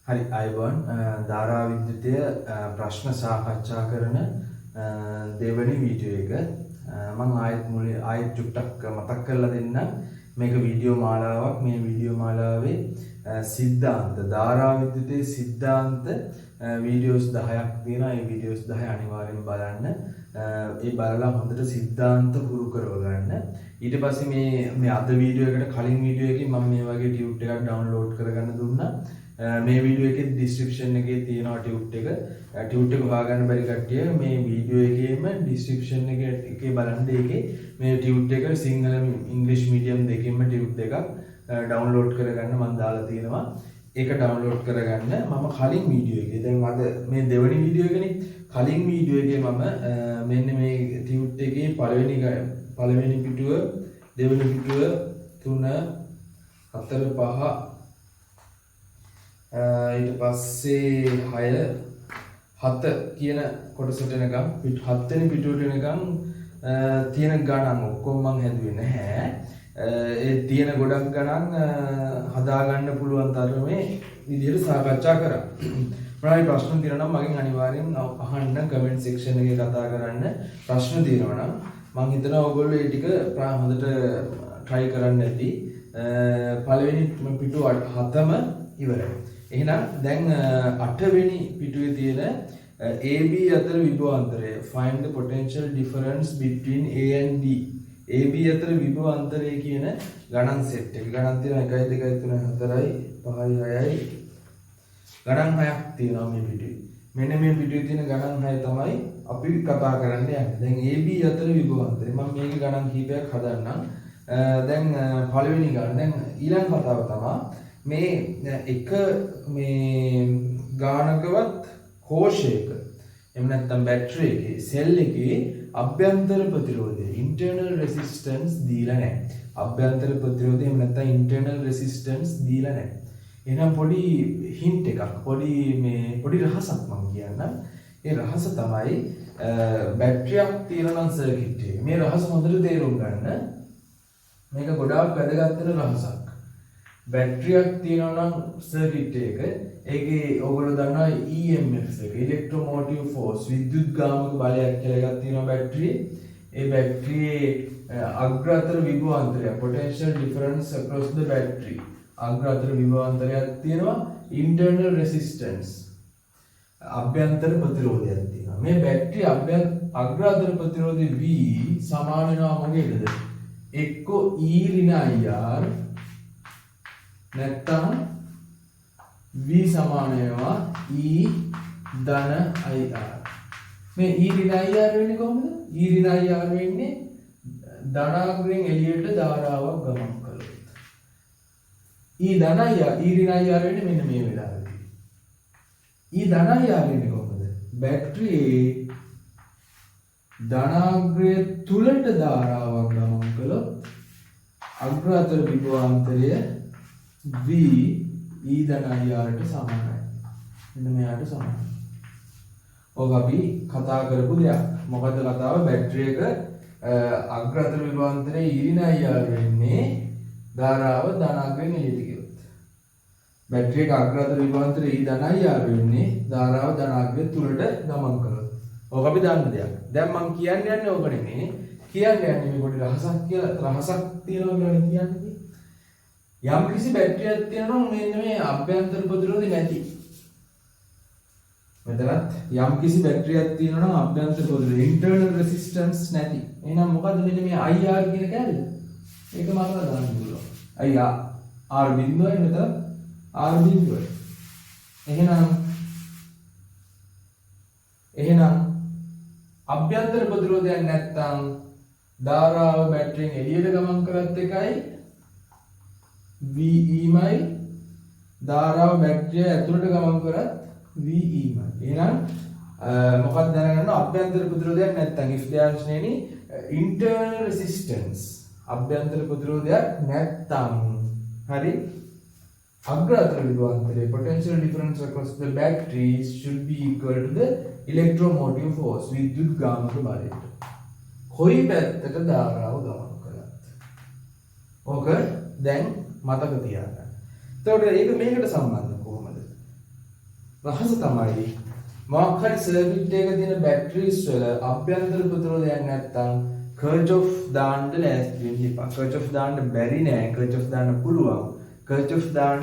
හරි අයවන් ධාරා විද්‍යුතය ප්‍රශ්න සාකච්ඡා කරන දෙවැනි වීඩියෝ එක මම ආයෙත් චුට්ටක් මතක් කරලා දෙන්නම්. මේක වීඩියෝ මාලාවක්. මේ වීඩියෝ මාලාවේ සිද්ධාන්ත ධාරා විද්‍යුතයේ සිද්ධාන්ත වීඩියෝස් 10ක් තියෙනවා. මේ වීඩියෝස් 10 අනිවාර්යෙන් බලන්න. ඒ බලලා හොඳට සිද්ධාන්ත හුරු කරව ගන්න. ඊට පස්සේ මේ අද වීඩියෝ එකට කලින් වීඩියෝ එකකින් මම මේ වගේ ටියුට් එකක් ඩවුන්ලෝඩ් කරගන්න දුන්නා. මේ වීඩියෝ එකේ ඩිස්ක්‍රිප්ෂන් එකේ තියෙනවා ටියුට් එක. ටියුට් එක හොයාගන්න බැරි කට්ටිය මේ වීඩියෝ එකේම ඩිස්ක්‍රිප්ෂන් එකේ බලන්න. ඒකේ මේ ටියුට් එක සිංහල ඉංග්‍රීසි මීඩියම් දෙකෙන්ම ටියුට් එකක් ඩවුන්ලෝඩ් කරගන්න මම දාලා තියෙනවා. ඒක ඩවුන්ලෝඩ් කරගන්න මම කලින් වීඩියෝ එකේ දැන් අද මේ දෙවෙනි වීඩියෝ එකනේ. කලින් වීඩියෝ එකේ මම මෙන්න මේ ටියුට් එකේ පළවෙනි පිටුව, දෙවෙනි පිටුව, 3 4 5 ඊට පස්සේ 6 7 කියන කොටසට එනකම් 7 වෙනි පිටුවට එනකම් තියෙන ගණන් ඔක්කොම මම හැදුවේ නැහැ. ඒ තියෙන ගොඩක් ගණන් හදාගන්න පුළුවන් තරමේ විදිහට සාකච්ඡා කරා. මොනවාරි ප්‍රශ්න තියෙනවා නම් මගෙන් අනිවාර්යෙන් අහන්න කමෙන්ට් සෙක්ෂන් එකේ කතා කරන්න. ප්‍රශ්න තියෙනවා නම් මම හිතනවා ඔයගොල්ලෝ ඒ ටික හොඳට try කරන්න ඇති. පළවෙනි පිටුව 7ම ඉවරයි. එහෙනම් දැන් 8 වෙනි පිටුවේ තියෙන AB අතර විභවාන්තරය find the potential difference between A and D. AB අතර විභවාන්තරය කියන ගණන් සෙට් එක. ගණන් තියෙනවා 1 2 3 4යි 5යි 6යි. ගණන් 6ක් තියෙනවා මේ පිටුවේ. මෙන්න මේ පිටුවේ තියෙන ගණන් 6 තමයි අපි කතා කරන්න යන්නේ. දැන් AB අතර විභවාන්තරය. මම මේකේ ගණන් කීපයක් හදන්නම්. දැන් පළවෙනි ගණන්. දැන් ඊළඟ කතාව තමයි මේ එක මේ ගානකවත් කෝෂයක එහෙම නැත්නම් බැටරි එකේ සෙල් එකේ අභ්‍යන්තර ප්‍රතිරෝධය internal resistance දීලා නැහැ. අභ්‍යන්තර ප්‍රතිරෝධය එහෙම නැත්නම් internal resistance දීලා නැහැ. එහෙනම් පොඩි hint එකක් පොඩි රහසක් මම කියන්නම්. ඒ රහස තමයි බැටරියක් තියෙනවා නම් සර්කිට් එකේ. මේ රහස හොඳට තේරුම් ගන්න. මේක ගොඩාක් වැදගත් වෙන රහසක්. බැටරියක් තියෙනවා නම් සර්කිට් එක ඒකේ ඔයගොල්ලෝ දන්නවා EMF එක ඉලෙක්ට්‍රෝමෝටිව් ෆෝස් විද්‍යුත්ගාමක බලයක් කියලා එකක් තියෙනවා බැටරියේ. ඒ බැටරියේ අග්‍ර අතර විභවාන්තරය potential difference across the battery අග්‍ර අතර විභවාන්තරයක් තියෙනවා. internal resistance අභ්‍යන්තර ප්‍රතිරෝධයක් තියෙනවා. මේ බැටරිය අග්‍ර අතර ප්‍රතිරෝධය V සමාන වෙනවා මොකේද? එක්ක E ඍණ IR නැත්තම් V සමාන වෙනවා E ධන IR. මේ E ඍණ IR වෙන්නේ කොහොමද? E ඍණ IR වෙන්නේ ධනාග්‍රයෙන් එළියට ධාරාවක් ගමන් කළොත්. E ධන IR E ඍණ IR වෙන්නේ මෙන්න මේ වෙලාවේදී. E ධන IR වෙන්නේ කොහොමද? බැටරියේ ධනාග්‍රය තුලට ධාරාවක් ගමන් කළොත් අග්‍ර අතර විභවාන්තරය V E ධන IR ට සමානයි. මෙන්න මෙයාට සමානයි. ඔක අපි කතා කරපු දෙයක්. මොකද කතාව බැටරි එක අග්‍ර අතර විභවාන්තරයේ E ඍණ IR වෙන්නේ ධාරාව ධනාග්‍රයෙන් එළියට ගියොත්. බැටරි එක අග්‍ර අතර විභවාන්තරයේ E ධන IR වෙන්නේ ධාරාව ධනාග්‍රය තුලට ගමන් කළොත්. ඔක අපි දන්න දෙයක්. දැන් මම කියන්න යන්නේ ඔක නෙමෙයි. කියන්න යන්නේ මේ පොඩි රහසක් කියලා. රහසක් තියෙනවා කියලා කියන්නේ. යම් කිසි බැටරියක් තියෙනවා මෙන්න මේ අභ්‍යන්තර ප්‍රතිරෝධය නැති. මෙතනත් යම් කිසි බැටරියක් තියෙනවා නම් අභ්‍යන්තර ප්‍රතිරෝධය internal resistance නැති. එහෙනම් මොකද්ද මෙන්න මේ IR කියන කැලේ? ඒක මතක දාන්න පුළුවන්. IR R බිඳුවයි මෙතන R බිඳුවයි. එහෙනම් අභ්‍යන්තර ප්‍රතිරෝධයක් නැත්තම් ධාරාව බැටරියෙන් එළියට ගමන් කරත් එකයි VE ධාරාව බැටරිය ඇතුළට ගමන් කරත් VE. එහෙනම් මොකක්ද දැනගන්න අභ්‍යන්තර ප්‍රතිරෝධයක් නැත්නම් if there is any internal resistance අභ්‍යන්තර ප්‍රතිරෝධයක් නැත්නම් හරි අග්‍ර අතර විභවාන්තරයේ potential difference across the batteries should be equal to the electromotive force විද්‍යුත්ගාමක බලයට. කොයි පැත්තට ධාරාව ගමන් කළත්. ඕක දැන් මතක තියාගන්න. එතකොට ඒක මේකට සම්බන්ධ කොහොමද? රහස තමයි මොකක් හරි සර්කිට් එකක තියෙන බැටරිස් වල අභ්‍යන්තර ප්‍රතිරෝධයක් නැත්තම් කර්චොෆ් දාන්න ලෑස්ති වෙන්න එපා. කර්චොෆ් දාන්න බැරි නෑ. කර්චොෆ් දාන්න පුළුවන්. කර්චොෆ් දාන්න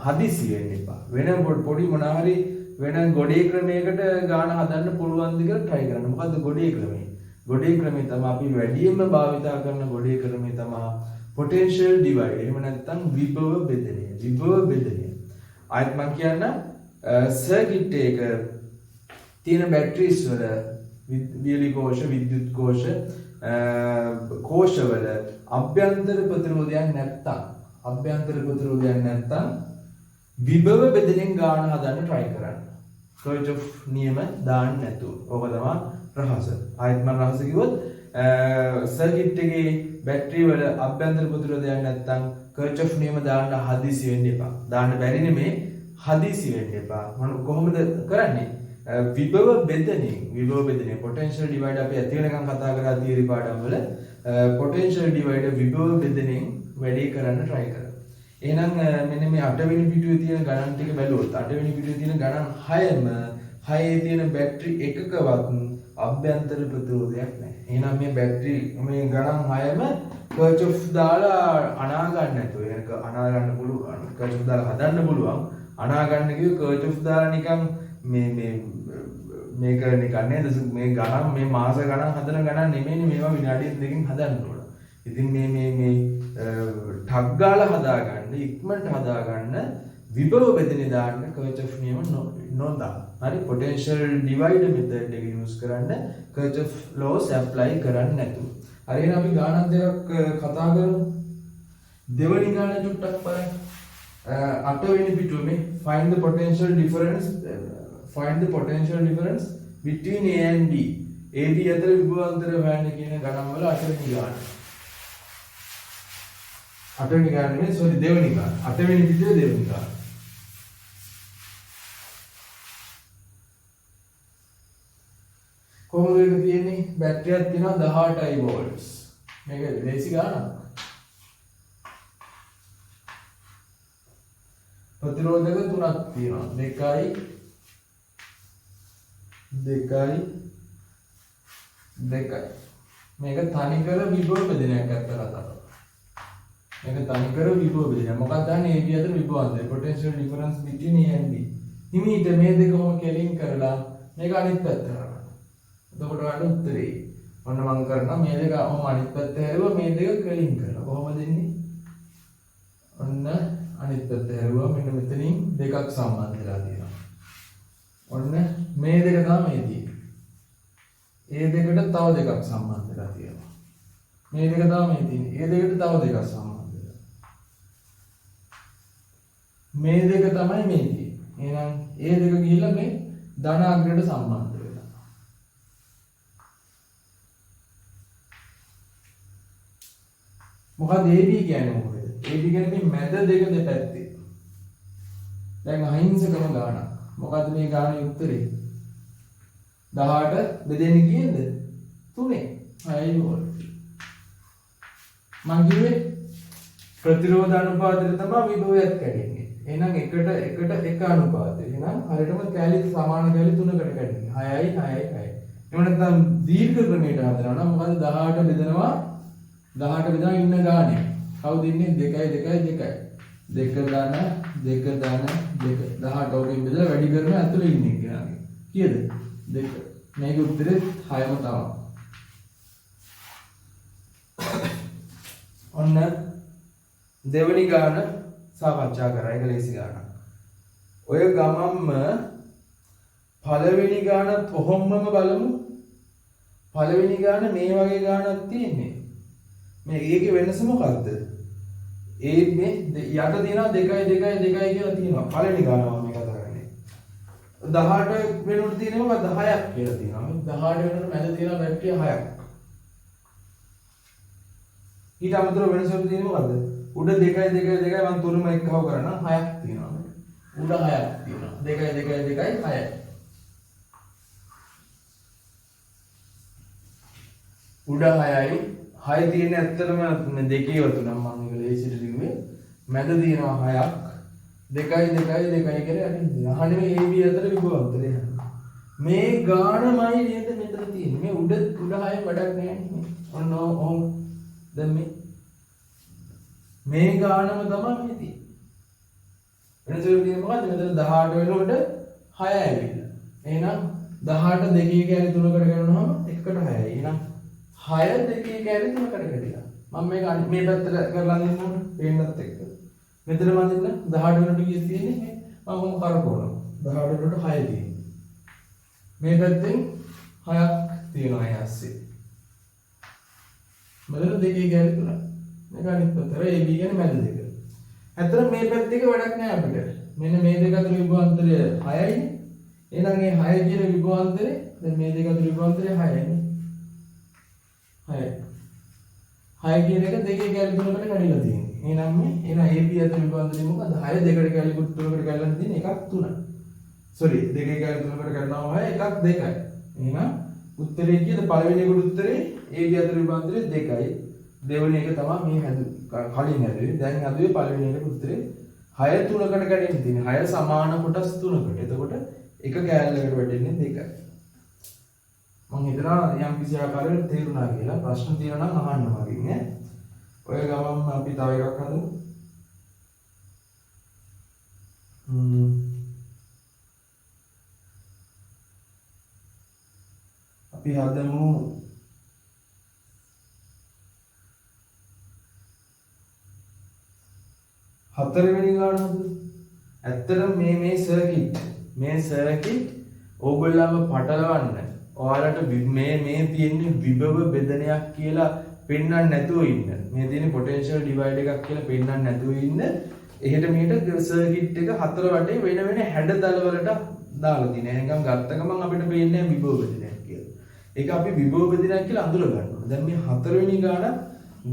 හදිසි වෙන්න එපා. වෙන පොඩි මොනාරි වෙන ගොඩේ ක්‍රමයකට ගාන හදන්න පුළුවන්ද කියලා try කරන්න. මොකද්ද ගොඩේ ක්‍රමය? ගොඩේ ක්‍රමය තමයි අපි වැඩියෙන්ම භාවිතා කරන ගොඩේ ක්‍රමය තමයි potential divide. එහෙම නැත්නම් විභව බෙදනය. විභව බෙදනය. ආයෙත් මම කියන්න සර්කිට් එක තියෙන බැටරිස් වල විදුලි කෝෂ විද්‍යුත් කෝෂ කෝෂවල අභ්‍යන්තර ප්‍රතිරෝධයක් නැත්තම් විභව බෙදෙනින් ගාන හදන්න try කරන්න. කර්චොෆ් නියම දාන්න නැතුව. ඕක තමයි රහස. ආයෙත් මම රහස කිව්වොත් සර්කිට් එකේ බැටරි වල අභ්‍යන්තර ප්‍රතිරෝධයක් නැත්තම් කර්චොෆ් නියම දාන්න හදිසි වෙන්න එපා. දාන්න බැරි නෙමේ හදිසි වෙන්න එපා. මම කොහොමද කරන්නේ? විභව බෙදනය potential divider අපි ඇති වෙනකන් කතා කරා theory පාඩම් වල potential divider විභව බෙදනයෙන් වැඩේ කරන්න try කරා. එහෙනම් මෙන්න මේ 8 වෙනි පිටුවේ තියෙන ගණන් ටික බැලුවොත් 8 වෙනි පිටුවේ තියෙන ගණන් 6ම 6ේ තියෙන බැටරි එකකවත් අභ්‍යන්තර ප්‍රතිරෝධයක් නැහැ. එහෙනම් මේ බැටරි මේ ගණන් 6ම කර්චොෆ් දාලා අනා ගන්න නැතුව ඒක අනා ගන්න පුළුවන්. කර්චොෆ් දාලා හදන්න පුළුවන්. අනා ගන්න කිව්ව කර්චොෆ් දාලා නිකන් මේක නිකන් නේද මේ ගණන් මේ මාස ගණන් හදන ගණන් නෙමෙයිනේ මේවා විනාඩි දෙකකින් හදන්න ඕන. ඉතින් මේ ටග් ගාලා හදාගන්න ඉක්මනට හදාගන්න විභව බෙදෙන දාන්න කර්චොෆ් නියම නොදා. හරි potential divider method එක use කරන්න කර්චොෆ් laws apply කරන්නේ නැතුව. හරි එහෙනම් අපි ගානක් දෙකක් කතා කරමු. දෙවෙනි ගාන චුට්ටක් බලන්න. 8 වෙනි පිටුවේ find the potential difference between A and B. A B අතර විභව අන්තර හොයන්න කියන ගණන් වල 8 වෙනි ගාන. 8 වෙනි ගාන නෙමෙයි sorry දෙවෙනි ගාන. 8 වෙනි පිටුවේ දෙවෙනි ගාන. කොහොමද ඒක තියෙන්නේ? බැටරියක් තියෙනවා 18 volts. මේක ලේසි ගානක්. ප්‍රතිරෝධක තුනක් තියෙනවා. 2 මේක තනිකර විභව බෙදනයක් අත්තලා තමයි. මේක තනිකර විභව බෙදනයක්. මොකක්ද දන්නේ AB අතර විභව අන්තරය. potential difference between A and B. හිමීට මේ දෙක කොහොම කෙලින් කරලා මේක අනිත් පැත්තට කරනවා. එතකොට ගන්න උත්තරේ. ඔන්න මම කරනවා මේ දෙක ඔහොම අනිත් පැත්ත හැරුවා මේ දෙක කෙලින් කරලා. කොහොමද එන්නේ? ඔන්න අනිත් පැත්ත හැරුවා මෙන්න මෙතනින් දෙකක් සම්බන්ධ වෙලා තියෙනවා. ඔන්න මේ දෙක තමයි තියෙන්නේ. ඒ දෙකට තව දෙකක් සම්බන්ධ වෙලා තියෙනවා. මේ දෙක තමයි තියෙන්නේ. ඒ දෙකට තව දෙකක් සම්බන්ධ වෙලා. මේ දෙක තමයි මේ තියෙන්නේ. එහෙනම් ඒ දෙක ගිහිල්ලා මේ ධන අග්‍රයට සම්බන්ධ වෙලා. මොකද AB කියන්නේ මොකද? AB කියන්නේ මේ මැද දෙක දෙපැත්තේ. දැන් අහිංසකම ගානක්. මොකද්ද මේ ගානේ උත්තරේ? 18 බෙදෙන්නේ කීයද? 3. 6 වෝල්ට්. මං කිව්වේ ප්‍රතිරෝධ අනුපාතයට තමයි විභවයත් කැඩෙන්නේ. එහෙනම් එකට එක අනුපාතය. එහෙනම් හරියටම කැලි සමාන කැලි 3කට කැඩෙන්නේ. 6යි 6යි 6යි. එහෙම නැත්නම් දීර්ඝ ක්‍රමයට හදනවා නම් මොකද 18 බෙදනවා 18 බෙදා ඉන්න ගානේ. කවුද ඉන්නේ? 2 ධන 18 ඔකෙන් බෙදලා වැඩි කරන ඇතුලේ ඉන්නේ කෙනාගේ. කීයද? 2. මේක උත්තරේ 6ම තමයි. ඔන්න දෙවෙනි ගාන සාකච්ඡා කරා. ඒක ලේසි ගානක්. ඔය ගමම්ම පළවෙනි ගාන කොහොමම බලමු. පළවෙනි ගාන මේ වගේ ගානක් තියෙන්නේ. මේ ඒකේ වෙනස මොකද්ද? ඒ මේ යට තියෙනවා 2 කියලා තියෙනවා. පළවෙනි ගානම මේ කතා කරන්නේ. 18 වෙනුවට තියෙනවා 10ක් කියලා තියෙනවා. 18 වෙනුවට මැද තියෙනවා බැටරිය 6ක්. ඊට අමතරව වෙනසක් තියෙනවා මොකද්ද? උඩ 2 මම තුනම එක්කව කරනවා 6ක් තියෙනවා. උඩ 6ක් තියෙනවා. 2 6යි. උඩ 6යි 6 තියෙන ඇත්තටම දෙකේ වතුනම් මම ඒක ලේසියට කිව්වේ. මැද තියෙනවා 6ක්. දෙකයි කියලා අදින්න. අහන්නේ මේ AB අතර විභවාන්තරය. මේ ගානමයි නේද මෙතන තියෙන්නේ. මේ උඩ හය වැඩක් නැහැ නේ. ඔන්න ඔහොම. දැන් මේ ගානම තමයි මේ තියෙන්නේ. වෙනසක් තියෙන්නේ මොකද්ද? මෙතන 18 වෙනකොට 6 ඇවිල්ලා. එහෙනම් 18 දෙකේ කැලි 3කට ගන්නවම 1කට 6යි. එහෙනම් 6 දෙකේ කැලි 3කට කැඩිලා. මම මේ පැත්තට කරලා දෙන්න ඕන. පේන්නත් එක්ක. මෙතන වදින්න 18 වෙනකොට කීයක් තියෙන්නේ? මම කොහොම කරකවනවා. 18 වෙනකොට 6 තියෙන්නේ. මේ පැත්තෙන් 6ක් තියෙනවා ඇස්සේ. මෙතන දෙකේ කැලි 3යි. මේක අනිත් පැත්තට AB කියන්නේ මැද දෙක. ඇත්තට මේ පැත්තේ වැඩක් නෑ අපිට. මෙන්න මේ දෙක අතර විභවාන්තරය 6යි. එහෙනම් මේ 6 කියන විභවාන්තරය දැන් මේ දෙක අතර විභවාන්තරය 6යි. 6. 6 කියන එක දෙකේ කැලි 3කට කඩිලා තියෙන්නේ. එහෙනම් AB අතර විභවාන්තරය මොකද? 6 දෙකට කැලි 3කට කඩලා තියෙන එකක් 3යි. sorry දෙකේ කැලි 3කට කඩනවා 6 එකක් 2යි. එහෙනම් උත්තරේ කීයද? පළවෙනි එකට උත්තරේ AB අතර විභවාන්තරය 2යි. දෙවෙනි එක තමයි මේ කලින් හැදුවේ. දැන් හැදුවේ පළවෙනි එකට උත්තරේ 6 3කට කැඩෙන්න තියෙන්නේ. 6 සමාන කොටස් 3කට. එතකොට එක කැලලකට වැටෙන්නේ 2යි. මම හිතනවා යම් කිසි ආකාරයකට තේරුණා කියලා. ප්‍රශ්න තියෙනවා නම් අහන්න මගෙන් ඈ. ඔය ගමන් අපි තව එකක් හදමු. අපි හදමු හතරවෙනි ගාන හදමු. ඇත්තටම මේ සර්කිට් ඕගොල්ලන්ව පටලවන්න. ඔයාලට මේ තියෙන්නේ විභව බෙදනයක් කියලා පෙන්වන්න නැතුව ඉන්න. මේ තියෙන්නේ පොටෙන්ෂල් ඩිවයිඩ් එකක් කියලා පෙන්වන්න නැතුව ඉන්න. එහෙට මෙහෙට සර්කිට් එක හතර වටේ වෙන හැඩතල වලට දාලා තියෙනවා. නිකන් ගත්ත ගමන් අපිට පේන්නේ විභව බෙදනයක් කියලා. ඒක අපි විභව බෙදනයක් කියලා අඳුර ගන්නවා. දැන් මේ හතරවෙනි ගාන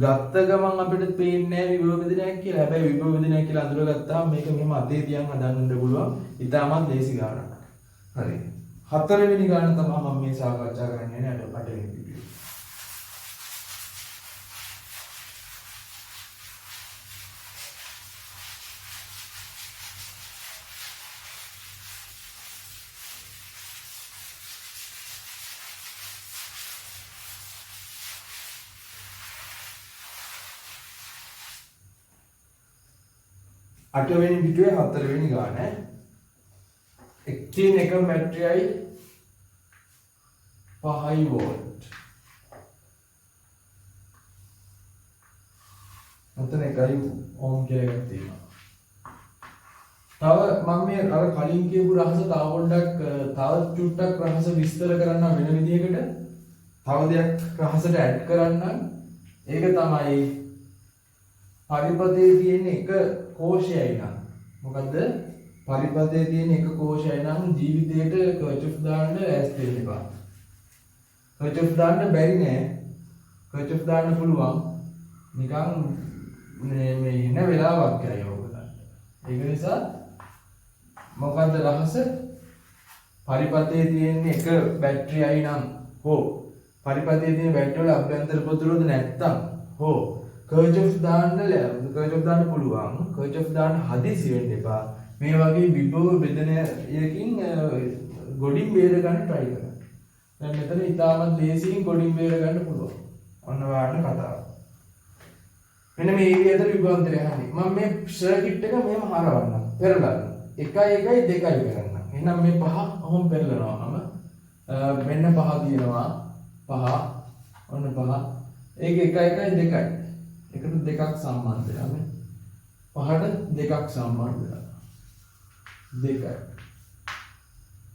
ගත්ත ගමන් අපිට පේන්නේ විභව බෙදනයක් කියලා. හැබැයි විභව බෙදනයක් කියලා අඳුරගත්තාම මේක මෙහෙම අතේ තියන් හදන්න පුළුවන්. ඊටමත් දේසි ගානක්. හරි. හතරවෙනි ගාන තමයි මම මේ සාකච්ඡා කරන්නේ නේද? අටවෙනි වීඩියෝ. අටවෙනි වීඩියෝයේ හතරවෙනි ගාන එක්ටින් එක බැටරියයි 5 වෝල්ට්. මෙතන එකයි ඕම් කියලා එකක් තියෙනවා. තව මම මේ අර කලින් කියපු රහස තව පොඩ්ඩක් තව චුට්ටක් රහස විස්තර කරන්න වෙන විදිහකට තව දෙයක් රහසට ඇඩ් කරන්න. ඒක තමයි පරිපතේ තියෙන එක කෝෂයයි නම් මොකද්ද? පරිපතේ තියෙන එක කෝෂයයි නම් ජීවිතේට කර්චොෆ් දාන්න ඈස් දෙන්න එපා. කර්චොෆ් දාන්න බැරි නෑ. කර්චොෆ් දාන්න පුළුවන්. නිකන් මේ ඉන්න වෙලාවක් යයි ඔයගොල්ලන්ට. ඒක නිසා මොකද්ද රහස? පරිපතේ තියෙන එක බැටරියයි නම් හෝ පරිපතේ තියෙන බැටරිය වල අභ්‍යන්තර ප්‍රතිරෝධ නැත්තම් හෝ කර්චොෆ් දාන්න පුළුවන්. කර්චොෆ් දාන්න හදිසි වෙන්න එපා. මේ වගේ විභව බෙදනයකින් ගොඩින් බේර ගන්න try කරන්න. දැන් මෙතන ඉතාමත් ලේසියෙන් ගොඩින් බේර ගන්න පුළුවන්. ඔන්න ඔයාලට කතාව. මෙන්න මේ ඒරියා අතර විභවාන්තරය හරි. මම මේ සර්කිට් එක මෙහෙම හරවන්නම්. පෙරලන්න. 1 1 2 කරන්න. එහෙනම් මේ පහ ඔහොම පෙරලනවා මම. මෙන්න පහ තියෙනවා. පහ. ඔන්න පහ. ඒක 1 1 2යි. එකට දෙකක් සම්බන්ධ වෙනවා නේ. පහට දෙකක් සම්බන්ධ වෙනවා. 2යි.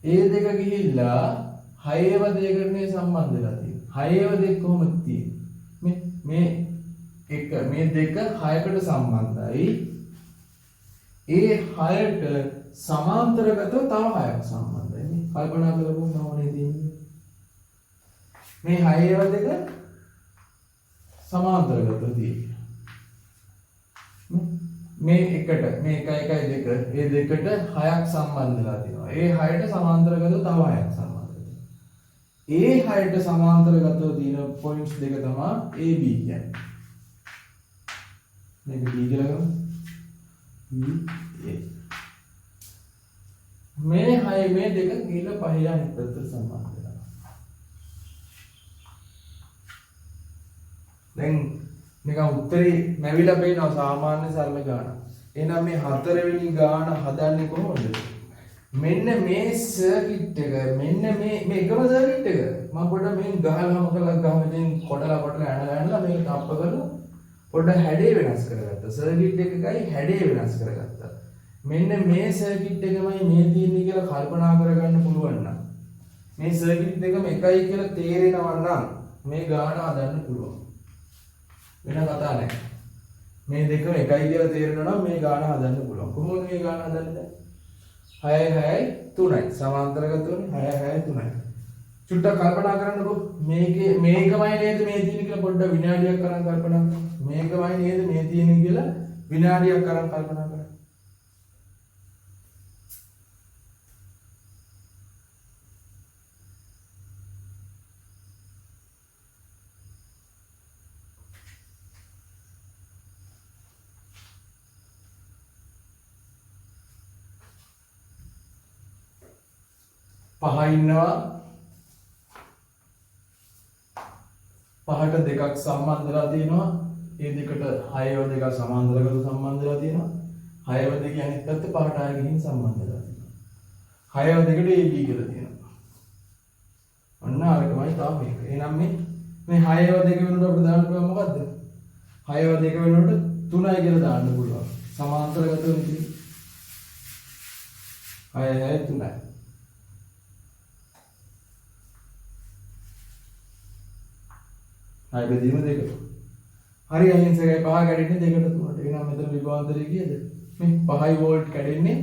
ඒ දෙක ගිහිල්ලා 6ව දෙකකටනේ සම්බන්ධ වෙලා තියෙන්නේ. 6ව දෙක කොහොමද තියෙන්නේ? මේ දෙක 6කට සම්බන්ධයි. ඒ 6ට සමාන්තරගතව තව 6ක් සම්බන්ධයි නේ. කල්පනා කරගන්න ඕනේ තියෙන්නේ. මේ 6ව දෙක සමාන්තරගතව තියෙන්නේ. මේ එකට මේ 1 1 2 ඒ දෙකට 6ක් සම්බන්ධ වෙලා තියෙනවා. ඒ 6ට සමාන්තරගතව තව 6ක් සම්බන්ධ වෙනවා. ඒ 6ට සමාන්තරගතව තියෙන පොයින්ට්ස් දෙක තමයි AB කියන්නේ. මේක D කියලා ගමු. මේ 6 මේ දෙක ගිහලා පහේ අනිත් පැත්තට සම්බන්ධ වෙනවා. දැන් නිකන් උත්තරේ නැවිලා පේනවා සාමාන්‍ය සරල ගාන. එහෙනම් මේ හතරවෙනි ගාන හදන්නේ කොහොමද? මෙන්න මේ සර්කිට් එක මෙන්න මේ එකම සර්කිට් එක මම පොඩ්ඩක් මේක ගහලාම කරලා ගහම ඉතින් කොටලා ඇනලා මේක ටප් කරලා පොඩ්ඩක් හැඩේ වෙනස් කරගත්තා. සර්කිට් එකකයි හැඩේ වෙනස් කරගත්තා. මෙන්න මේ සර්කිට් එකමයි මේ තියෙන්නේ කියලා කල්පනා කරගන්න පුළුවන් නම් මේ සර්කිට් එකම එකයි කියලා තේරෙනවා නම් මේ ගාන හදන්න පුළුවන්. වෙන කතා නැහැ. මේ දෙකම එකයි කියලා තේරෙනවා නම් මේ ගාන හදන්න පුළුවන්. කොහොමද මේ ගාන හදන්නේ? 6 6 3යි සමාන්තරගත වෙන්නේ 6 6 3යි. චුට්ටක් කල්පනා කරන්නකෝ මේකේ මේකමයි නේද මේ තියෙන්නේ කියලා පොඩ්ඩක් විනාඩියක් කරන් කල්පනා කරන්න. මේකමයි නේද මේ තියෙන්නේ කියලා විනාඩියක් කරන් කල්පනා කරන්න. පහ ඉන්නවා පහට දෙකක් සම්බන්ධ වෙලා තියෙනවා ඒ දෙකට 6ව දෙක සමාන්තරව සම්බන්ධ වෙලා තියෙනවා 6ව දෙක අනිත් පැත්ත පහට ආයෙ ගිහින් සම්බන්ධ වෙලා තියෙනවා 6ව දෙකට AB කියලා තියෙනවා ඔන්න අරකමයි තාම මේක එහෙනම් මේ 6ව දෙක වෙනකොට අපිට දාන්න පුළුවන් මොකද්ද 6ව දෙක වෙනකොට 3යි කියලා දාන්න පුළුවන් සමාන්තරගත වෙන ඉතින් 6 6 3යි හයි බෙදීම දෙකට. හරි අහිංසකයි පහ කැඩෙන්නේ දෙකට තුනට. එහෙනම් මෙතන විභවාන්තරය කීයද? මේ 5යි වෝල්ට් කැඩෙන්නේ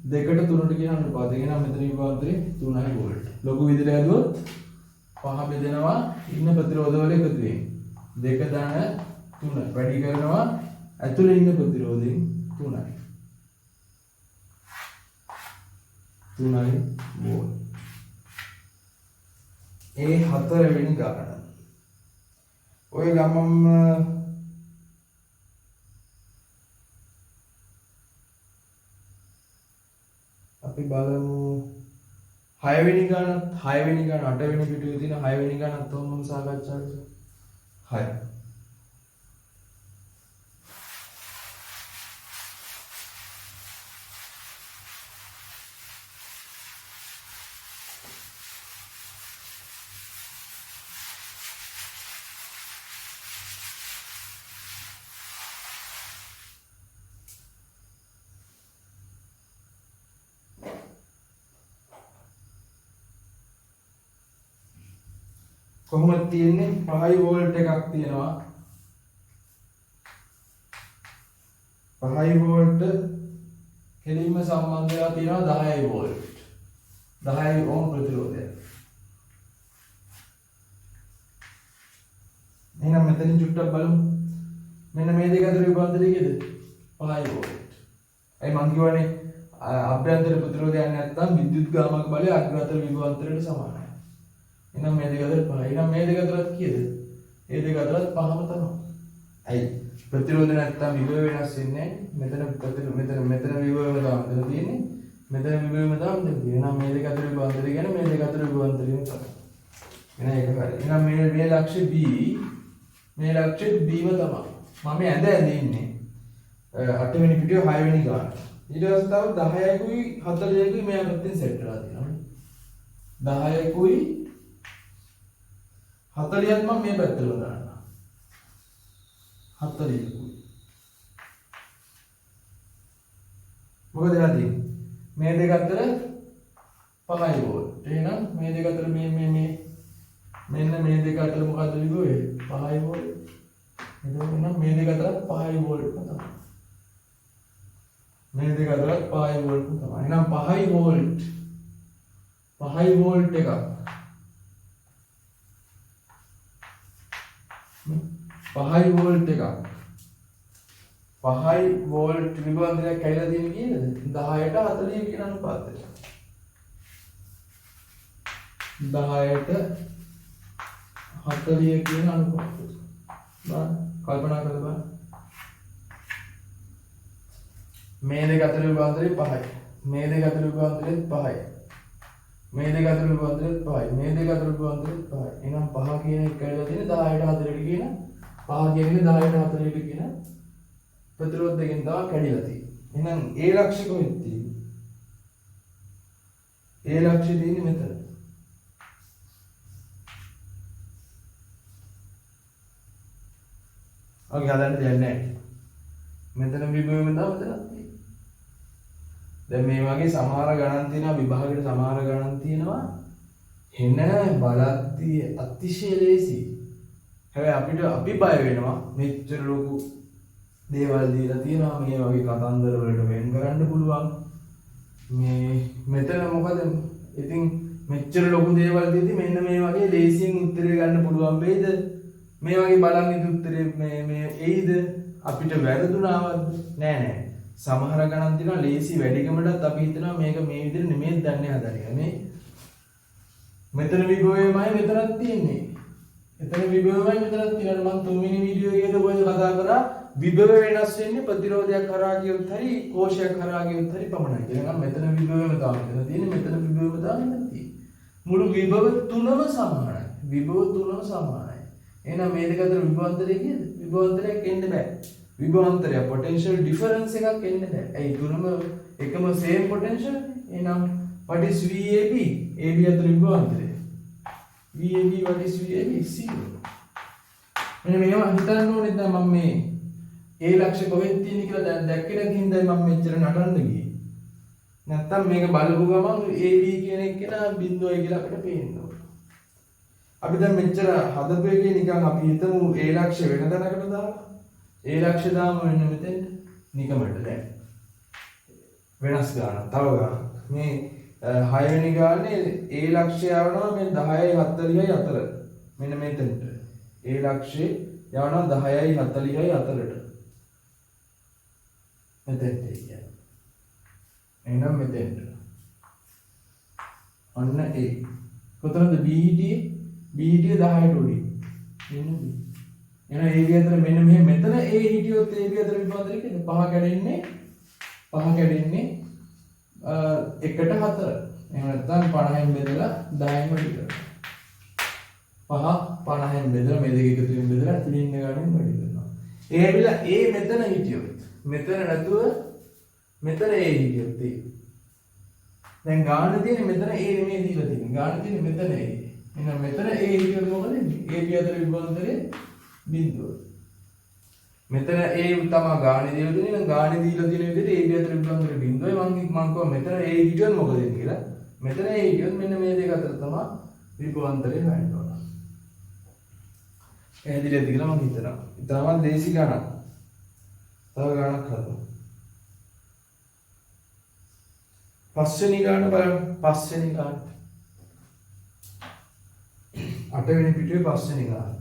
දෙකට තුනට කියන අනුපාතය. එහෙනම් මෙතන විභවාන්තරය 3යි වෝල්ට්. ලොකු විදිහට හදුවොත් පහ බෙදෙනවා ඉන්න ප්‍රතිරෝධවල එකතු වෙමින්. 2 ධන 3 වැඩි කරනවා ඇතුලේ ඉන්න ප්‍රතිරෝධයෙන් 3යි. 3යි වෝල්ට්. ඒ හතරවෙනි ගාන. ඔය ගමම් අපි බලමු 6 වෙනි ගාන 8 වෙනි පිටුවේ තියෙන 6 වෙනි ගානත් ඔන්නම සාකච්ඡා කරමු 6 කොහොමද තියෙන්නේ 5 වෝල්ට් එකක් තියෙනවා 5 වෝල්ට් කෙලින්ම සම්බන්ධ වෙලා තියෙනවා 10 වෝල්ට් 10 ඕම් ප්‍රතිරෝධය එහෙනම් මෙතනින් චුට්ටක් බලමු මෙන්න මේ දෙක අතර විභාන්තරය කීයද 5 වෝල්ට් අයි මං කියවනේ අභ්‍යන්තර ප්‍රතිරෝධයක් නැත්නම් විද්‍යුත් ගාමක බලය අග්‍රතර විභාන්තරයට සමානයි එහෙනම් මේ දෙක අතර 5. එහෙනම් මේ දෙක අතරත් කීයද? මේ දෙක අතරත් 5ම තමයි. ඇයි? ප්‍රතිරෝධ නැත්තම් විභව වෙනස් වෙන්නේ නැහැ. මෙතන විභවම තමයි තියෙන්නේ. මෙතන විභවම තමයි තියෙන්නේ. එහෙනම් මේ දෙක අතර විභවාන්තරය කියන්නේ මේ දෙක අතර විභවාන්තරයම තමයි. එහෙනම් ඒක හරි. එහෙනම් මේ ලක්ෂ්‍ය B මේ ලක්ෂ්‍ය Bම තමයි. මම ඇඳ ඉන්නේ. 8 වෙනි පිටුවේ 6 වෙනි ගාන. ඊට පස්සේ තව 10කුයි 40කුයි මෙයා පැත්තෙන් සෙට් වෙලා තියෙනවා. 10කුයි 40ත් මම මේ පැත්තට දානවා 40කුයි මොකද වෙලා තියෙන්නේ මේ දෙක අතර 5 වෝල්ට් එහෙනම් මේ දෙක අතර මෙන්න මේ දෙක අතර මොකද්ද විභවය 5 වෝල්ට් එතකොට මේ දෙක අතර 5 වෝල්ට් තමයි මේ දෙක අතර 5 වෝල්ට් තමයි එහෙනම් 5 වෝල්ට් එකක් 5 වෝල්ට් එකක් 5 වෝල්ට් විභවාන්තරයක් කැඩලා තියෙන කීයද 10ට 40 කියන අනුපාතය 10ට 40 කියන අනුපාතය බලන්න කල්පනා කරලා බලන්න මේ දෙක අතර විභවාන්තරය 5යි. මේ දෙක අතර විභවාන්තරය 5යි. මේ දෙක අතර විභවාන්තරය 5යි. මේ දෙක අතර විභවාන්තරය 5යි. එහෙනම් 5 කියන එක කරලා තියෙන 10ට 4ට කියන 5 කියන්නේ 10ට 4ට කියන ප්‍රතිරෝධ දෙකෙන් තමයි කැඩිලා තියෙන්නේ. එහෙනම් ඒ ලක්ෂ්‍ය කොහෙද තියෙන්නේ? ඒ ලක්ෂ්‍ය තියෙන්නේ මෙතන. ඔගේ හදන්න දෙයක් නැහැ. මෙතන විභවය මෙතන තියෙන්නේ. දැන් මේ වගේ සමහර ගණන් තියෙනවා විභාගෙට සමහර ගණන් තියෙනවා එන බලද්දී අතිශය ලේසි. හැබැයි අපි බය වෙනවා මෙච්චර ලොකු දේවල් දීලා තියෙනවා මේ වගේ කතන්දර වලට වෙන් කරන්න පුළුවන්. මේ මෙතන මොකද ඉතින් මෙච්චර ලොකු දේවල් දීදී මෙන්න මේ වගේ ලේසියෙන් උත්තරේ ගන්න පුළුවන් වෙයිද? මේ වගේ බලන් ඉති උත්තරේ මේ එයිද? අපිට වැරදුනාවද? නෑ. සමහර ගණන් තියෙනවා ලේසි වැඩිකමටත් අපි හිතනවා මේක මේ විදිහට නෙමෙයි දන්නේ හදන්නේ. මේ මෙතන විභවයමයි මෙතනක් තියෙන්නේ. එතන විභවයමයි මෙතනක් තියෙනවා. මම තුන්වෙනි වීඩියෝ එකේදී ඔය කතා කරා විභව වෙනස් වෙන්නේ ප්‍රතිරෝධයක් කරා කියොත් හරි කෝෂයක් කරා කියොත් හරි පමණයි. එහෙනම් මෙතන විභවයම තමයි මෙතන තියෙන්නේ. මෙතන විභවයම තමයි මෙතන තියෙන්නේ. මුළු විභව තුනම සමානයි. විභව තුනම සමානයි. එහෙනම් මේ දෙක අතර විභවාන්තරය කියද? විභවාන්තරයක් එන්න බෑ. විභවාන්තරය potential difference එකක් එන්න බෑ. ඒ තුනම එකම same potential. එහෙනම් what is VAB? AB අතර විභවාන්තරය. VAB what is VAB? 0. මෙන්න මේවා හිතන්න ඕනේ දැන් මම මේ ඒ ලක්ෂ්‍ය කොහෙද තියෙන්නේ කියලා දැන් දැක්කේ නැති හින්දා මම මෙච්චර නටන්න ගියේ. නැත්තම් මේක බලපු ගමන් AB කියන එක නා බිඳුවයි කියලා අපිට පේනවා. අපි දැන් මෙච්චර හදපු එකේ නිකන් අපි හිතමු ඒ ලක්ෂ්‍ය වෙන තැනකට දාලා. ඒ ලක්ෂ්‍ය දාමු වෙන මෙතෙන් නිකමට දැන්. වෙනස් ගන්න. තව ගන්න. මේ 6 වෙනි ගානේ ඒ ලක්ෂ්‍ය යවනවා මේ 10යි 40යි අතර. මෙන්න මෙතෙන්ට. ඒ ලක්ෂ්‍ය යවනවා 10යි 40යි අතරට. මෙතෙන්ට කියන්නේ. එහෙනම් මෙතෙන්ට. අන්න ඒ. කොතනද B හිටියේ? B හිටියේ 10ට උඩින්. මෙන්න B. එහෙනම් AB අතර මෙන්න මෙතන A හිටියොත් AB අතර විභාගය කියන්නේ 5 කැඩෙන්නේ 1ට 4. එහෙම නැත්නම් 50න් බෙදලා 10න් වැඩි කරනවා. 5 50න් බෙදලා මේ දෙක එකතුවෙන් බෙදලා තුලින් ගානෙන් වැඩි කරනවා. ඒ ඇවිල්ලා A මෙතන හිටියොත් මෙතන නැතුව මෙතන A හිටියොත් දැන් ගාන තියෙන්නේ මෙතන A නෙමෙයි දීලා තියෙන්නේ. ගාන තියෙන්නේ මෙතන A. එහෙනම් මෙතන A හිටියොත් මොකද වෙන්නේ? AB අතර විභාගතරේ බිඳුව. මෙතන A තමයි ගානේ දීලා තියෙන්නේ. නම් ගානේ දීලා තියෙන විදිහට AB අතර විභාගතරේ බිඳුවයි. මම කිව්වා මෙතන A හිටියොත් මොකද වෙන්නේ කියලා. මෙතන A හිටියොත් මෙන්න මේ දෙක අතර තමයි විභාගතරේ හොයන්න ඕන. පැහැදිලිද කියලා මම හිතනවා. ඊටම දේශි ගණන්. තව ගණනක් හදමු. පස්වෙනි ගාන බලන්න. පස්වෙනි ගාන. 8 වෙනි පිටුවේ පස්වෙනි ගාන.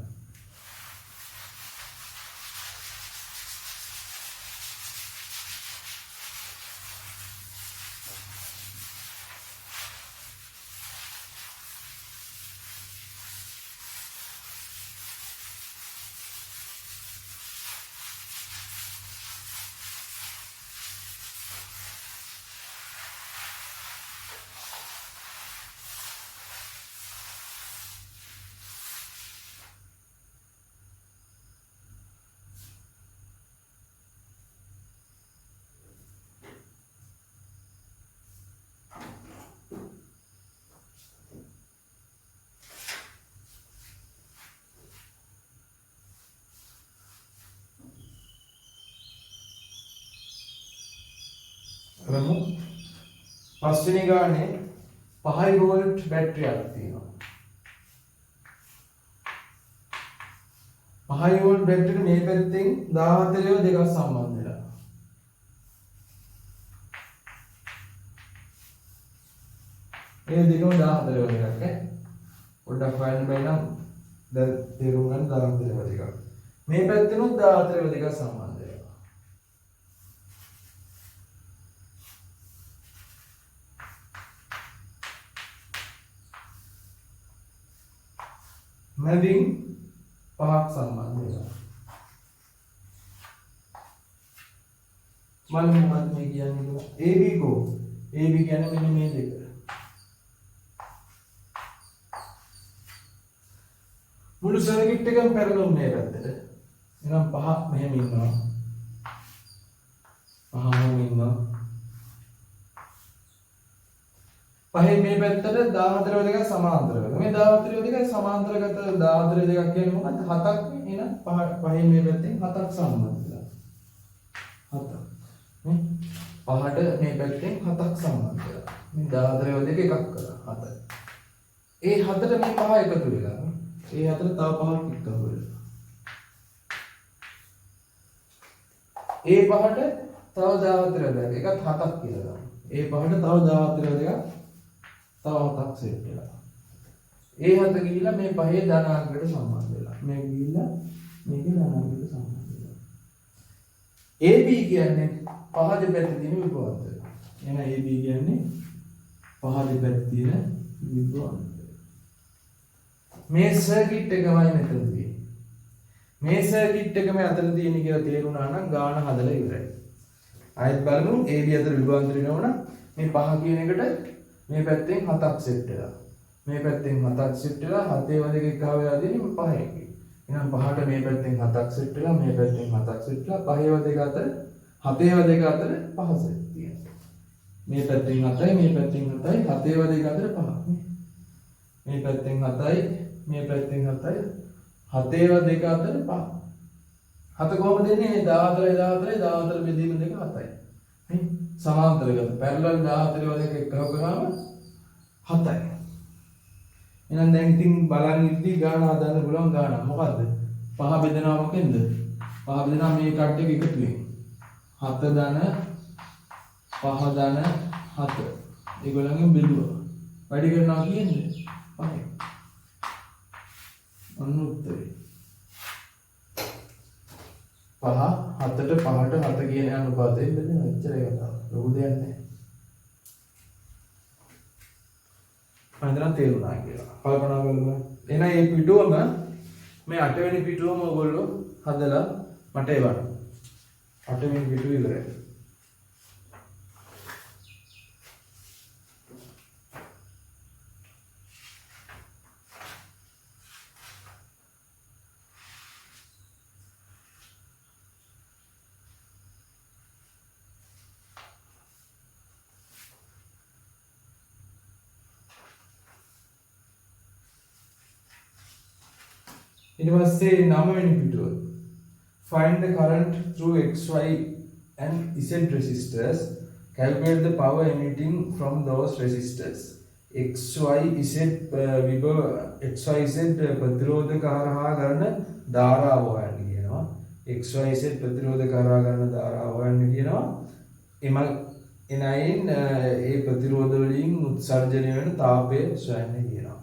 පස්වෙනි ගානේ 5 වෝල්ට් බැටරියක් තියෙනවා. 5 වෝල්ට් බැටරිය මේ පැත්තෙන් 14 දෙකක් සම්බන්ධ වෙලා. මේ දෙකම 14 දෙකක් ඈ. පොඩ්ඩක් හොයන්න බෑ නම් දැන් තේරුම් ගන්න 14 දෙකක්. මේ පැත්තෙනුත් 14 දෙකක් සම්බන්ධ වෙලා. මැදින් 5ක් සම්බන්ධ වෙනවා. බලමු මොකක්ද මේ කියන්නේ කියලා. AB කෝ AB කියන්නේ මෙන්න මේ දෙක. මුළු සර්කිට් එකම පැරලල් මේ පැත්තට. එහෙනම් පහ මෙහෙම ඉන්නවා. පහම ඉන්නවා. පහේ මේ පැත්තට 14 දෙක සමාන්තර කරනවා. මේ 14 දෙක සමාන්තරගත 14 දෙකක් කියන්නේ මොකක්ද? 7ක් නේ. එහෙනම් පහේ මේ පැත්තෙන් 7ක් සම්බන්ධ වෙලා. 7ක්. නේ? පහට මේ පැත්තෙන් 7ක් සම්බන්ධ වෙලා. මේ 14 දෙක එකක් කරා 7. ඒ 7ට මේ පහ එකතු වෙලා. ඒ අතර තව පහක් එකතු වෙලා. ඒ පහට තව 14 දෙක එකත් 7ක් කියලා. ඒ පහට තව 14 දෙක තව 7ක් සෙට් වෙලා. ඒ 7 ගිහිල්ලා මේ පහේ ධනාංකයට සම්බන්ධ වෙලා. මේ ගිහිල්ලා මේකේ ධනාංකයට සම්බන්ධ වෙලා. AB කියන්නේ පහ දෙපැත්තේ තියෙන විභවාන්තර. එහෙනම් AB කියන්නේ පහ දෙපැත්තේ තියෙන විභවාන්තර. මේ සර්කිට් එකමයි මෙතන තියෙන්නේ. මේ සර්කිට් එකම අතර තියෙන කියලා තේරුණා නම් ගාන හදලා ඉවරයි. ආයෙත් බලමු AB අතර විභවාන්තර වෙනවනම් මේ පහ කියන එකට මේ පැත්තෙන් 7ක් සෙට් වෙලා. මේ පැත්තෙන් 7ක් සෙට් වෙලා 7 වදක එකව වෙලා දෙන්නේ 5 එකේ. එහෙනම් පහට මේ පැත්තෙන් 7ක් සෙට් වෙලා මේ පැත්තෙන් 7ක් සෙට් වෙලා 5 වදක අතර 7 වදක අතර 5 සෙට් තියෙනවා. මේ පැත්තෙන් 7යි මේ පැත්තෙන් 7යි 7 වදක අතර 5ක් නේ. මේ පැත්තෙන් 7යි මේ පැත්තෙන් 7යි 7 වදක අතර 5. 7 කොහොමද දෙන්නේ? 14 බෙදීම දෙක 7යි. නේ? සමාන්තරගත පැරලල් 14 වදක එකව කරාම 7යි. එහෙනම් දැන් ඉතින් බලන් ඉද්දි ගාන හදන්න පුළුවන් ගාන මොකද්ද? 5 බෙදනවා මොකෙන්ද? 5 බෙදනවා මේ කට් එක එකතුවෙන්. 7 ධන 5 ධන 7. ඒගොල්ලන්ගෙන් බෙදුවා. වැඩි කරනවා කියන්නේ 5යි. අන්න උත්තරේ. 5 7ට 5ට 7 කියන අනුපාතයෙන් බෙදෙනවා. එච්චරයි කතාව. ලොකු දෙයක් නැහැ. මන්දරන් තේරුණා කියලා. කල්පනා කරමු. එහෙනම් මේ පිටුවම මේ 8 වෙනි පිටුවම ඔයගොල්ලෝ හදලා මට එවන්න. 8 වෙනි පිටුව ඉවරයි. ඊට පස්සේ 9 වෙනි පිටුව find the current through xy and z resistors, calculate the power emitting from those resistors. xy z ප්‍රතිරෝධක හරහා ගන්න ධාරාව හොයන්න කියනවා. xy z ප්‍රතිරෝධක හරහා ගන්න ධාරාව හොයන්න කියනවා. එනයින් ඒ ප්‍රතිරෝධ වලින් උත්සර්ජනය වෙන තාපය සොයන්න කියනවා.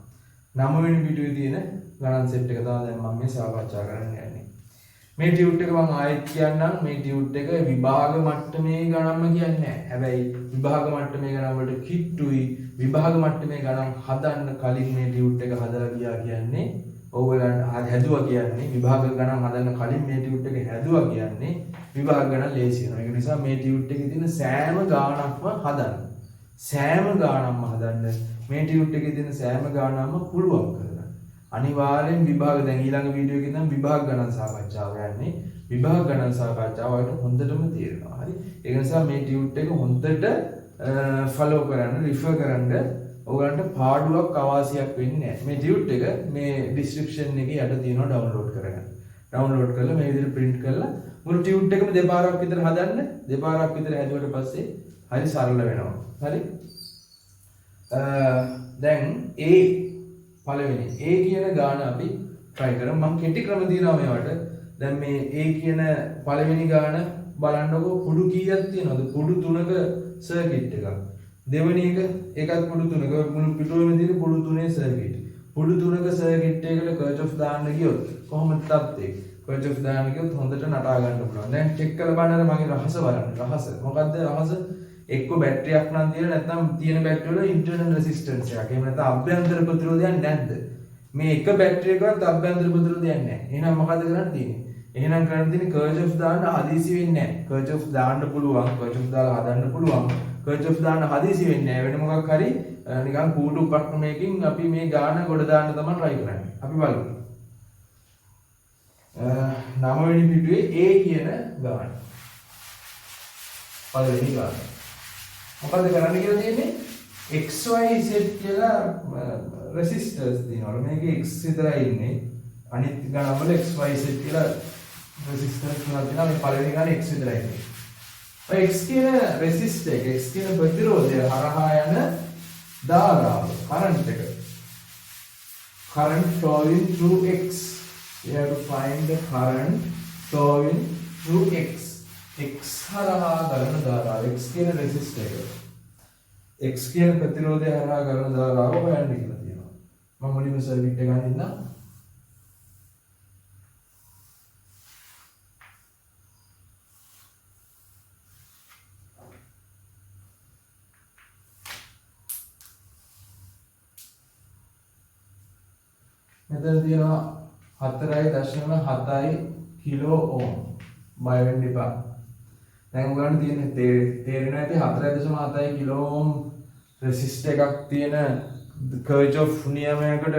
9 වෙනි පිටුවේ තියෙන ගණන් සෙට් එක තමයි දැන් මම මේ සාකච්ඡා කරන්න යන්නේ. මේ ටියුට් එක මම ආයෙත් කියන්නම්. මේ ටියුට් එක විභාග මට්ටමේ ගණන්ම කියන්නේ නැහැ. හැබැයි විභාග මට්ටමේ ගණන් වලට කිට්ටුයි. විභාග මට්ටමේ ගණන් හදන්න කලින් මේ ටියුට් එක හදලා ගියා කියන්නේ ඕගොල්ලන් හැදුවා කියන්නේ විභාග ගණන් හදන්න කලින් මේ ටියුට් එක හැදුවා කියන්නේ විභාග ගණන් ලේසි වෙනවා. ඒක නිසා මේ ටියුට් එකේ තියෙන සෑම ගාණක්ම හදන්න. සෑම ගාණක්ම හදන්න. මේ ටියුට් එකේ තියෙන සෑම ගාණක්ම පුළුවන් කරන්න. අනිවාර්යෙන් විභාග දැන් ඊළඟ වීඩියෝ එකේ නම් විභාග ගණන් සාකච්ඡාව යන්නේ. විභාග ගණන් සාකච්ඡාව වලට හොඳටම තේරෙනවා. හරි. ඒක නිසා මේ ටියුට් එක හොඳට ෆලෝ කරන්න, රිෆර් කරන්න ඔයගලන්ට පාඩුවක් අවශ්‍යයක් වෙන්නේ නැහැ. මේ ටියුට් එක මේ ඩිස්ක්‍රිප්ෂන් එකේ යට තියෙනවා ඩවුන්ලෝඩ් කරගන්න. ඩවුන්ලෝඩ් කරලා මේ විදිහට print කරලා මුළු ටියුට් එකම දෙපාරක් විතර හදන්න. දෙපාරක් විතර හැදුවට පස්සේ හරි සරල වෙනවා. හරි. දැන් A පළවෙනි A කියන ගාන අපි try කරමු. මම කෙටි ක්‍රම දිනවා මේවට. දැන් මේ A කියන පළවෙනි ගාන බලන්නකෝ පුඩු කීයක් තියෙනවද? පුඩු 3ක සර්කිට් එකක්. දෙවෙනි එක ඒකත් පුඩු 3ක මුළු පිටුවෙම තියෙන පුඩු 3ේ සර්කිට්. පුඩු 3ක සර්කිට් එකකට කර්චොෆ් දාන්න ගියොත් කොහොමද තත්ත්වය? කර්චොෆ් දාන්න ගියොත් හොඳට නටා ගන්න පුළුවන්. දැන් චෙක් කරලා බලන්න මගේ රහස බලන්න. රහස මොකද්ද රහස? එක්ක බැටරියක් නම් තියෙන නැත්නම් තියෙන බැටරිය වල ඉන්ටර්නල් රෙසිස්ටන්ස් එකක්. එහෙම නැත්නම් අභ්‍යන්තර ප්‍රතිරෝධයක් නැද්ද? මේ එක බැටරියකවත් අභ්‍යන්තර ප්‍රතිරෝධයක් නැහැ. එහෙනම් මොකද කරන්න තියෙන්නේ? එහෙනම් කරන්න තියෙන්නේ කර්චොෆ් දාන්න හදිසි වෙන්නේ නැහැ. කර්චොෆ් දාන්න පුළුවන්. කර්චොෆ් දාලා හදන්න පුළුවන්. කර්චොෆ් දාන්න හදිසි වෙන්නේ නැහැ. වෙන මොකක් හරි නිකන් කූටු උපක්‍රමයකින් අපි මේ ගාන ගොඩ දාන්න තමයි try කරන්නේ. අපි බලමු. 9 වෙනි පිටුවේ A කියන ගාන. පළවෙනි ගාන. මොකද කරන්න කියලා තියෙන්නේ? XYZ කියලා රෙසිස්ටර්ස් දිනවල මේකේ X විතරයි ඉන්නේ. අනිත් ගාන වල XYZ කියලා රෙසිස්ටර්ස් තුනක් තියෙනවා. මේ පළවෙනි ගාන X විතරයි ඉන්නේ. ඔය X කියන රෙසිස්ටර් එක X කියන ප්‍රතිරෝධය හරහා යන ධාරාව කරන්ට් එක. Current flowing through X. We have to find the current flowing through X. X හරහා ගලන ධාරාව X කියන රෙසිස්ටර් එක. X කියන ප්‍රතිරෝධය හරහා ගලන ධාරාව හොයන්න කියලා තියෙනවා. මම මුලින්ම සර්කිට් එක ගන්න ඉන්නම්. මෙතන තියෙනවා 4.7 කිලෝ ඕම්. බය වෙන්න එපා. දැන් ඔයගොල්ලන්ට තියෙන්නේ තේරෙන්නේ නැති 4.7 කිලෝ ඕම් රෙසිස්ටර් එකක් තියෙන කර්චොෆ් නියමයකට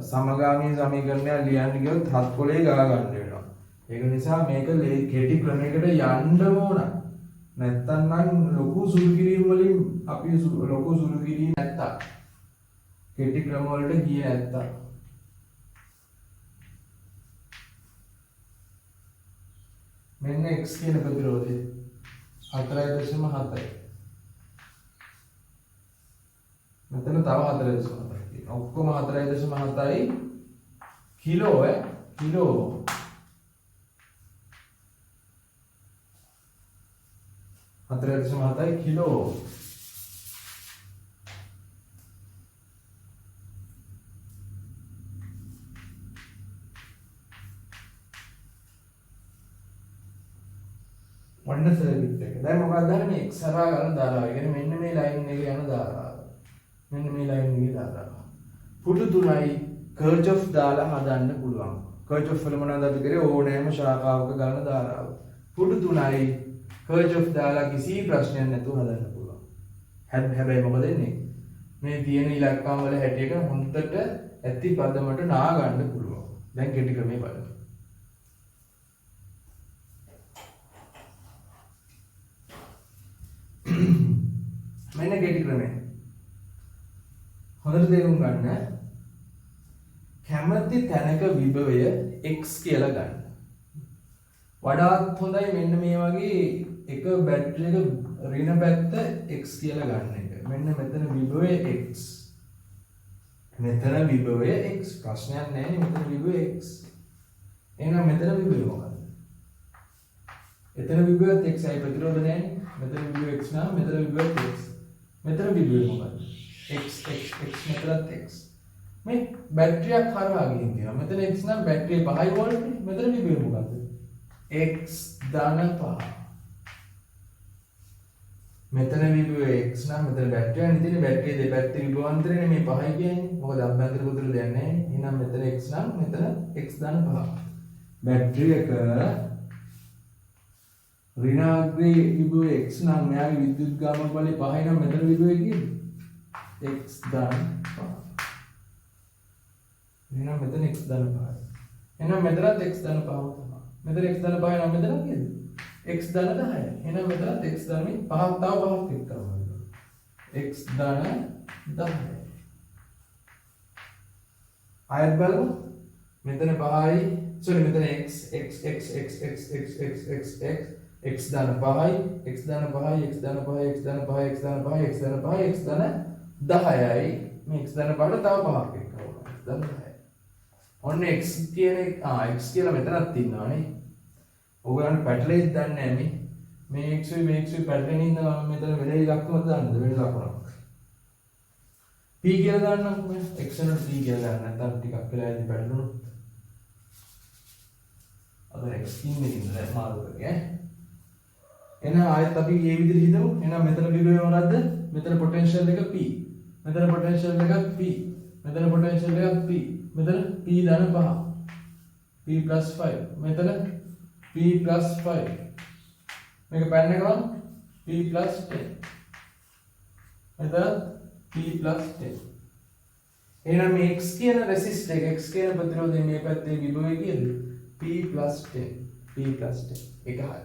සමගාමී සමීකරණය ලියන්න ගියොත් හත් පොලේ ගා ගන්න වෙනවා. ඒක නිසා මේක කෙටි ක්‍රමයකට යන්න ඕන. නැත්තම් නම් ලොකු සුළු කිරීම වලින් අපි ලොකු සුළු කිරීම නැත්තම් කෙටි ක්‍රම වලට ගියේ නැත්තම් මෙන්න X කියන ප්‍රතිරෝධය 4.7. මෙතන තව 4.7 තියෙනවා. ඔක්කොම 4.7 කිලෝ කිලෝ 4.7 කිලෝ. ඔන්න සර්කිට් එක. දැන් මොකක්ද දන්නේ? X හරහා ගන්න ධාරාව. ඒ කියන්නේ මෙන්න මේ ලයින් එකේ යන ධාරාව. මෙන්න මේ ලයින් එකේ ධාරාව. පුටු තුනයි කර්චොෆ් දාලා හදන්න පුළුවන්. කර්චොෆ් වල මොනවද අපි කරේ? ඕනෑම ශාඛාවක ගන්න ධාරාව. පුටු තුනයි කර්චොෆ් දාලා කිසි ප්‍රශ්නයක් නැතුව හදන්න පුළුවන්. හැබැයි මොකද වෙන්නේ? මේ තියෙන ඉලක්කම් වල හැටි එක හොඳට ඇති පදමට නා ගන්න පුළුවන්. දැන් කෙටි ක්‍රමේ බලමු. මෙන්න කෙටි ක්‍රමය. හොඳට තේරුම් ගන්න. කැමති තැනක විභවය x කියලා ගන්න. වඩාත් හොඳයි මෙන්න මේ වගේ එක බැටරි එක ඍණ පැත්ත x කියලා ගන්න එක. මෙන්න මෙතන විභවය x. මෙතන විභවය x. ප්‍රශ්නයක් නැහැ නේ මෙතන විභවය x. එහෙනම් මෙතන විභවය මොකක්ද? එතන විභවයත් x යි ප්‍රතිරෝධ නැහැ නේ. මෙතන විභවය x නම් මෙතන විභවයත් x. මෙතන විභවය මොකක්ද? x මෙතනත් x. මේ බැටරියක් හරහා ගිහින් තියෙනවා. මෙතන x නම් බැටරිය 5 වෝල්ට් නේ. මෙතන විභවය මොකක්ද? x ධන 5. මෙතන විභවය x නම් මෙතන බැටරිය නේ. බැටරිය දෙපැත්තේ විභවාන්තරනේ මේ 5යි කියන්නේ. මොකද අභ්‍යන්තර පුදුර දෙයක් නැහැ නේ. එහෙනම් මෙතන x නම් මෙතන x ධන 5. බැටරියක ඍණාග්‍රේ විභවය x නම් මෙයාගේ විද්‍යුත් ගාමක බලය 5යි නම් මෙතන විභවය කියන්නේ x ධන 5. එහෙනම් මෙතන x ධන 5යි. එහෙනම් මෙතනත් x ධන 5ම තමයි. මෙතන x ධන 5යි නම් මෙතන කීයද? x ධන 10යි. එහෙනම් මෙතනත් x ධන 5ක් තව 5ක් එක්ක කරනවා. x ධන 10යි. ආයෙත් බලමු. මෙතන 5යි. sorry මෙතන x x ධන 5යි x ධන 5යි x ධන 5යි x ධන 5යි x ධන 5යි x ධන 5යි x ධන 10යි. මේ x ධන 5ට තව 5ක් එක්ක කරනවා. x ධන 10යි. ඔන්න x කියන x කියලා මෙතනක් තියෙනවානේ. ඔයගොල්ලන්ට පැටලෙයිද දන්නේ නැහැ මේ x මේ x පැටලෙන ඉඳලා මම මෙතන වෙන ඉලක්කමක් දාන්නද වෙන ලකුණක්. p කියලා දාන්නම් මම x වලට p කියලා දාන්න නැත්නම් ටිකක් වෙලා ඉඳි පැටලුණොත්. අද x ඉන්නේ ඉඳලා මාරු කරේ ඈ. එහෙනම් ආයෙත් අපි මේ විදිහට හිතමු. එහෙනම් මෙතන විභවය මොකද්ද? මෙතන පොටෙන්ෂල් එක p. මෙතන පොටෙන්ෂල් එකක් p. මෙතන පොටෙන්ෂල් එකක් p. මෙතන p ධන 5. p plus 5 මෙතන p plus 5 මේක පැන්න ගමන් p plus 10 මෙතන p plus 10 එහෙනම් මේ x කියන රෙසිස්ටර් එක x කියන ප්‍රතිරෝධය මේ පැත්තේ විභවය කීයද p plus 10 p plus 10 එක හරි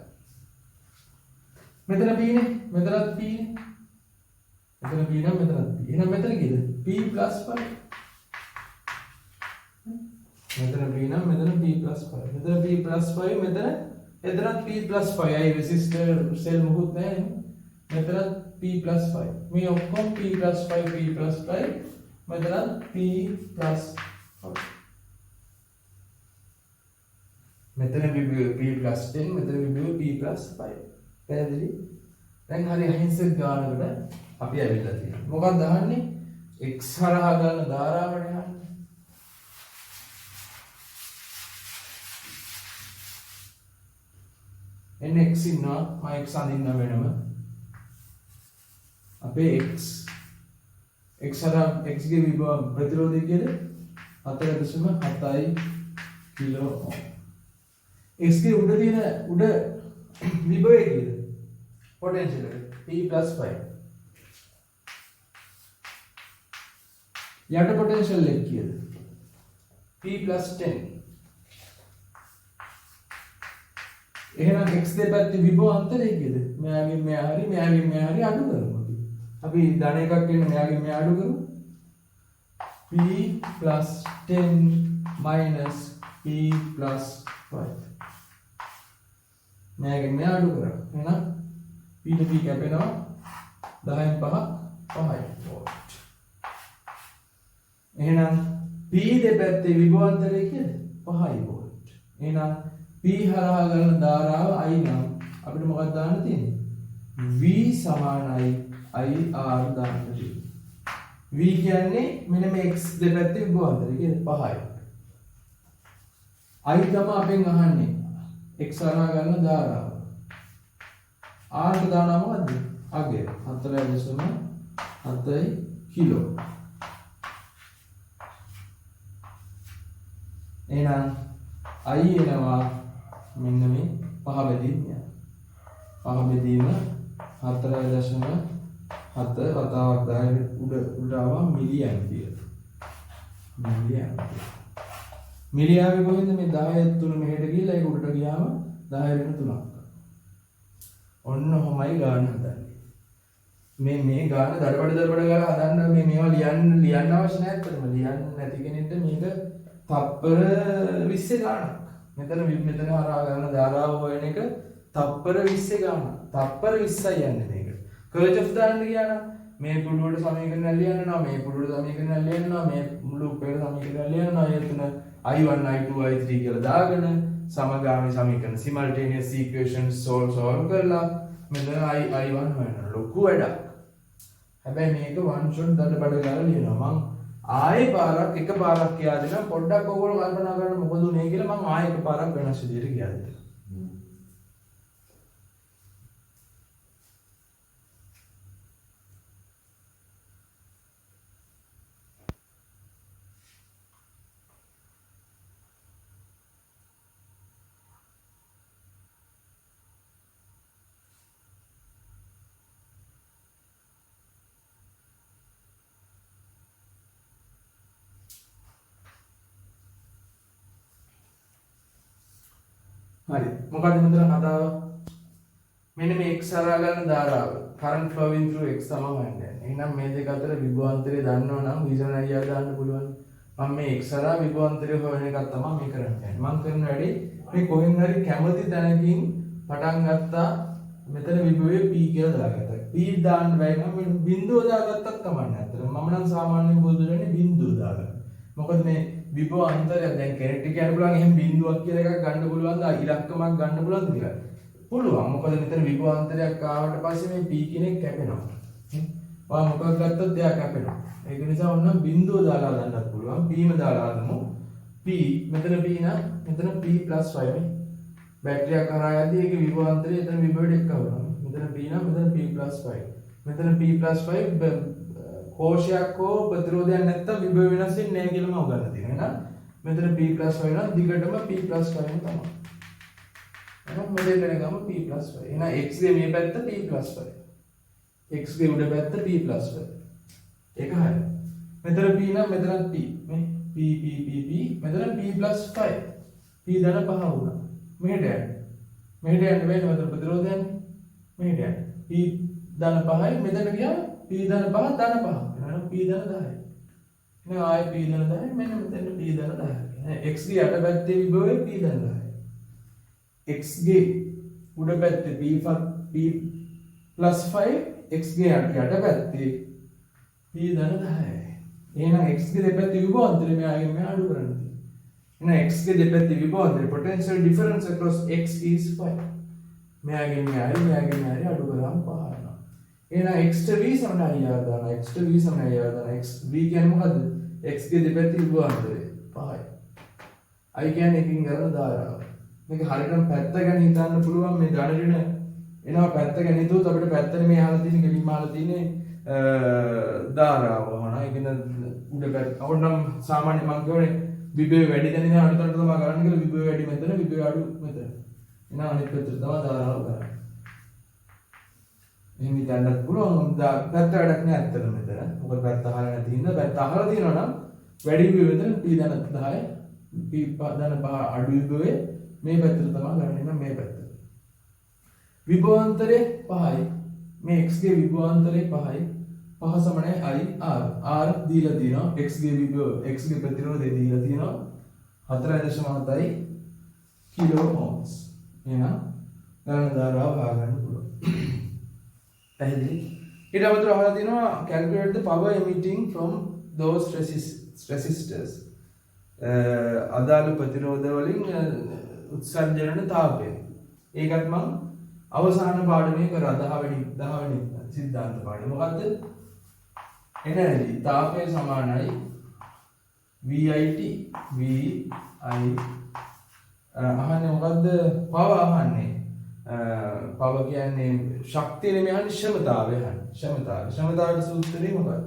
මෙතන p නේ මෙතනත් p නේ මෙතන p නම් මෙතනත් p එහෙනම් මෙතන කීයද p plus 5 මෙතන p නම් මෙතන p plus 5 මෙතන p plus 5 මෙතන එතනත් p plus 5 අයි රෙසිස්ටර් සෙල් මොකුත් නැහැ මෙතනත් p plus 5 මේ ඔක්කොම p plus 5 p plus 5 මෙතනත් p plus 5 මෙතන විභවය p plus 10 මෙතන විභවය p plus 5 පැහැදිලි දැන් හරි අහිංසක ගානකට අපි ඇවිල්ලා තියෙනවා මොකක්ද අහන්නේ x හරහා ගන්න ධාරාවට යන්නේ n x ඉන්නවා මම x අඳින්න වෙනම අපේ x හරහා x ගේ විභව ප්‍රතිරෝධය කියන්නේ 4.7 කිලෝ ඕම් x ගේ උඩ තියෙන උඩ විභවය කියන්නේ පොටෙන්ෂියල් එක p plus 5 යට පොටෙන්ෂියල් එක කියන්නේ p plus 10 එහෙනම් x දෙපැත්තේ විභව අන්තරය කීයද? මෙයාගෙන් මෙයා හරි මෙයාගෙන් මෙයා හරි අඩු කරමු අපි. අපි ධන එකක් වෙන මෙයාගෙන් මෙයා අඩු කරමු. p plus 10 minus p plus 5. මෙයාගෙන් මෙයා අඩු කරමු. එහෙනම් p to p කැපෙනවා 10න් 5 5යි වෝල්ට්. එහෙනම් p දෙපැත්තේ විභව අන්තරය කීයද? 5යි වෝල්ට්. එහෙනම් p හරහා ගන්න ධාරාව I නම් අපිට මොකක්ද දාන්න තියෙන්නේ v සමානයි IR දාන්න තියෙන්නේ v කියන්නේ මෙන්න මේ x දෙපැත්තේ විභව අතරේ කියන්නේ 5යි I තමයි අපෙන් අහන්නේ x හරහා ගන්න ධාරාව R ට දානවා මොකද්ද අගය 4.7 කිලෝ එහෙනම් I එනවා මෙන්න මේ පහ බෙදීම යන. පහ බෙදීම 4.7 වතාවක් 10 උඩ ආවා මිලි ඇම්පියර්. මිලි ආවේ කොහෙන්ද මේ 10 තුන මෙහෙට ගිහලා ඒක උඩට ගියාම 10 වෙන 3ක්. ඔන්න ඔහොමයි ගාන හදන්නේ. මේ ගාන දඩබඩ ගාලා හදන්න මේවා ලියන්න අවශ්‍ය නැහැ අතටම. ලියන්න නැති කෙනෙක්ට මේක තප්පර 20 ගානක්. මෙතන හරහා ගන්න ධාරාව හොයන එක තප්පර 20 ගන්න. තප්පර 20යි යන්නේ මේක. කර්ච් දාන්න ගියා නම් මේ පුඩුවට සමීකරණ ලියන්නවා මේ පුඩුවට සමීකරණ ලියන්නවා මේ මුළු උපේට සමීකරණ ලියන්නවා එතන I1 I2 I3 කියලා දාගෙන සමගාමී සමීකරණ simultaneous equations solve කරලා මෙතන I1 හොයනවා. ලොකු වැඩක්. හැබැයි මේක one shot දඩබඩ ගාලා ලියනවා. මම ආයේ පාරක් එක පාරක් කියා දෙනවා පොඩ්ඩක් ඔයගොල්ලෝ කල්පනා කරන්න මොකද උනේ කියලා මම ආයේ එක පාරක් වෙනස් විදිහට කියා දෙනවා. හරි මොකක්ද මෙතන කතාව මෙන්න මේ x හරහා ගන්න ධාරාව current flowing through x තමයි හොයන්නේ. එහෙනම් මේ දෙක අතර විභවාන්තරය දන්නවනම් රීසන් අයියා දාන්න පුළුවන්. මම මේ x හරහා විභවාන්තරය හොයන එකක් තමයි මේ කරන්නේ. මම කරන වැඩේ මේ කොහෙන් හරි කැමති තැනකින් පටන් ගත්තා මෙතන විභවය p කියලා දාගත්තා. p දාන්න බැයි නම් බිඳුව දාගත්තත් කමක් නැහැ. අතන මම නම් සාමාන්‍යයෙන් බුදු දෙන්නේ බිඳුව දාගන්න. මොකද මේ විභව අන්තරය දැන් කෙනෙක්ට කියන්න පුළුවන් එහෙනම් බිඳුවක් කියලා එකක් ගන්න පුළුවන්ද ඉලක්කමක් ගන්න පුළුවන්ද කියලා. පුළුවන්. මොකද මෙතන විභව අන්තරයක් ආවට පස්සේ මේ p කියන එක කැපෙනවා. ඔයා මොකක් ගත්තොත් එයා කැපෙනවා. ඒක නිසා ඔන්න බිඳුව දාලා ගන්නත් පුළුවන්. p ම දාලා ගමු. p මෙතන p නම් මෙතන p + 5 නේ. බැටරියක් කරා යද්දී ඒකේ විභව අන්තරය එතන විභවයට එක්ක වෙනවා. මෙතන p නම් මෙතන p + 5. මෙතන p + 5 කෝෂයක් හෝ ප්‍රතිරෝධයක් නැත්තම් විභව වෙනස් වෙන්නේ නැහැ කියලා මම උගන්ලා තියෙනවා. එහෙනම් මෙතන p + 5 නම් දිගටම p + 5 තමයි. එහෙනම් මොඩෙල් එක ගම p + 5. එහෙනම් x ගේ මේ පැත්ත p + 5. x ගේ උඩ පැත්ත p + 5. ඒක හරියි. මෙතන p නම් මෙතනත් p. මේ p මෙතන p + 5. p ධන 5 වුණා. මෙහෙට යන්න. මෙහෙට යන්න බෑනේ මෙතන ප්‍රතිරෝධය යන්නේ. මෙහෙට යන්න. p ධන 5යි මෙතන ගියා p ධන 5 ධන 5. එහෙනම් p ධන 10යි. එහෙනම් ආයෙ p ධන 10යි මෙන්න මෙතන p ධන 10යි. x ගේ යට පැත්තේ විභවය p ධන 10යි. x ගේ උඩ පැත්තේ p + 5 x ගේ යට පැත්තේ p ධන 10යි. එහෙනම් x ගේ දෙපැත්තේ විභවාන්තරය මෙයාගෙන් මෙහා අඩු කරන්න තියෙනවා. එහෙනම් x ගේ දෙපැත්තේ විභවාන්තරය potential difference across x is 5. මෙයාගෙන් මෙහායි අඩු කරාම 5 වෙනවා. එහෙනම් x ට v සමානයි දානවා. x ට v සමානයි දානවා. x v කියන්නේ මොකද්ද? x ගේ දෙපැත්තේ විභවාන්තරය 5යි. i කියන්නේ එකකින් කරන ධාරාව. මේක හරියටම පැත්ත ගැන හිතන්න පුළුවන් මේ ධන ඍණ එනවා පැත්ත ගැන හිතුවොත් අපිට පැත්තනේ මේ අහලා තියෙන ගෙලින්ම අහලා තියෙන්නේ ධාරාව වහන. ඒ කියන්නේ උඩ පැත්ත. අවොන්නම් සාමාන්‍ය මම කියන්නේ විභවය වැඩි දැන ඉඳන් අඩුතනට තමයි ගන්න කියලා විභවය වැඩි මෙතන විභවය අඩු මෙතන. එහෙනම් අනිත් පැත්තට තමයි ධාරාව ගන්න. එහෙනම් හිතන්නත් පුළුවන් පැත්ත වැඩක් නෑ ඇත්තට මෙතන. මොකද පැත්ත අහලා නැති හින්දා පැත්ත අහලා තියෙනවා නම් වැඩි විභවය මෙතන p ධන 10 p ධන 5 අඩු විභවය මේ පැත්තට තමයි ගන්න. එහෙනම් මේ පැත්ත. විභවාන්තරය 5යි. මේ x ගේ විභවාන්තරය 5යි. 5 සමානයි i r. r දීලා තියෙනවා. x ගේ විභව x ගේ ප්‍රතිරෝධය දීලා තියෙනවා 4.7යි කිලෝ ohms. එහෙනම් ගණන ධාරාව හොයාගන්න පුළුවන්. පැහැදිලි? ඊට අමතරව අහලා තියෙනවා calculate the power emitting from those resistors. අදාළ ප්‍රතිරෝධ වලින් උත්සර්ජන තාපය. ඒකත් මම අවසාන පාඩමේ කරා 10 වෙනි සිද්ධාන්ත පාඩම. මොකද්ද? එනර්ජි තාපය සමානයි VIT අහන්නේ මොකද්ද? පව අහන්නේ. පව කියන්නේ ශක්තිය නෙමෙයි අහන්නේ ක්ෂමතාවය අහන්නේ. ක්ෂමතාවයේ සූත්‍රය මොකක්ද?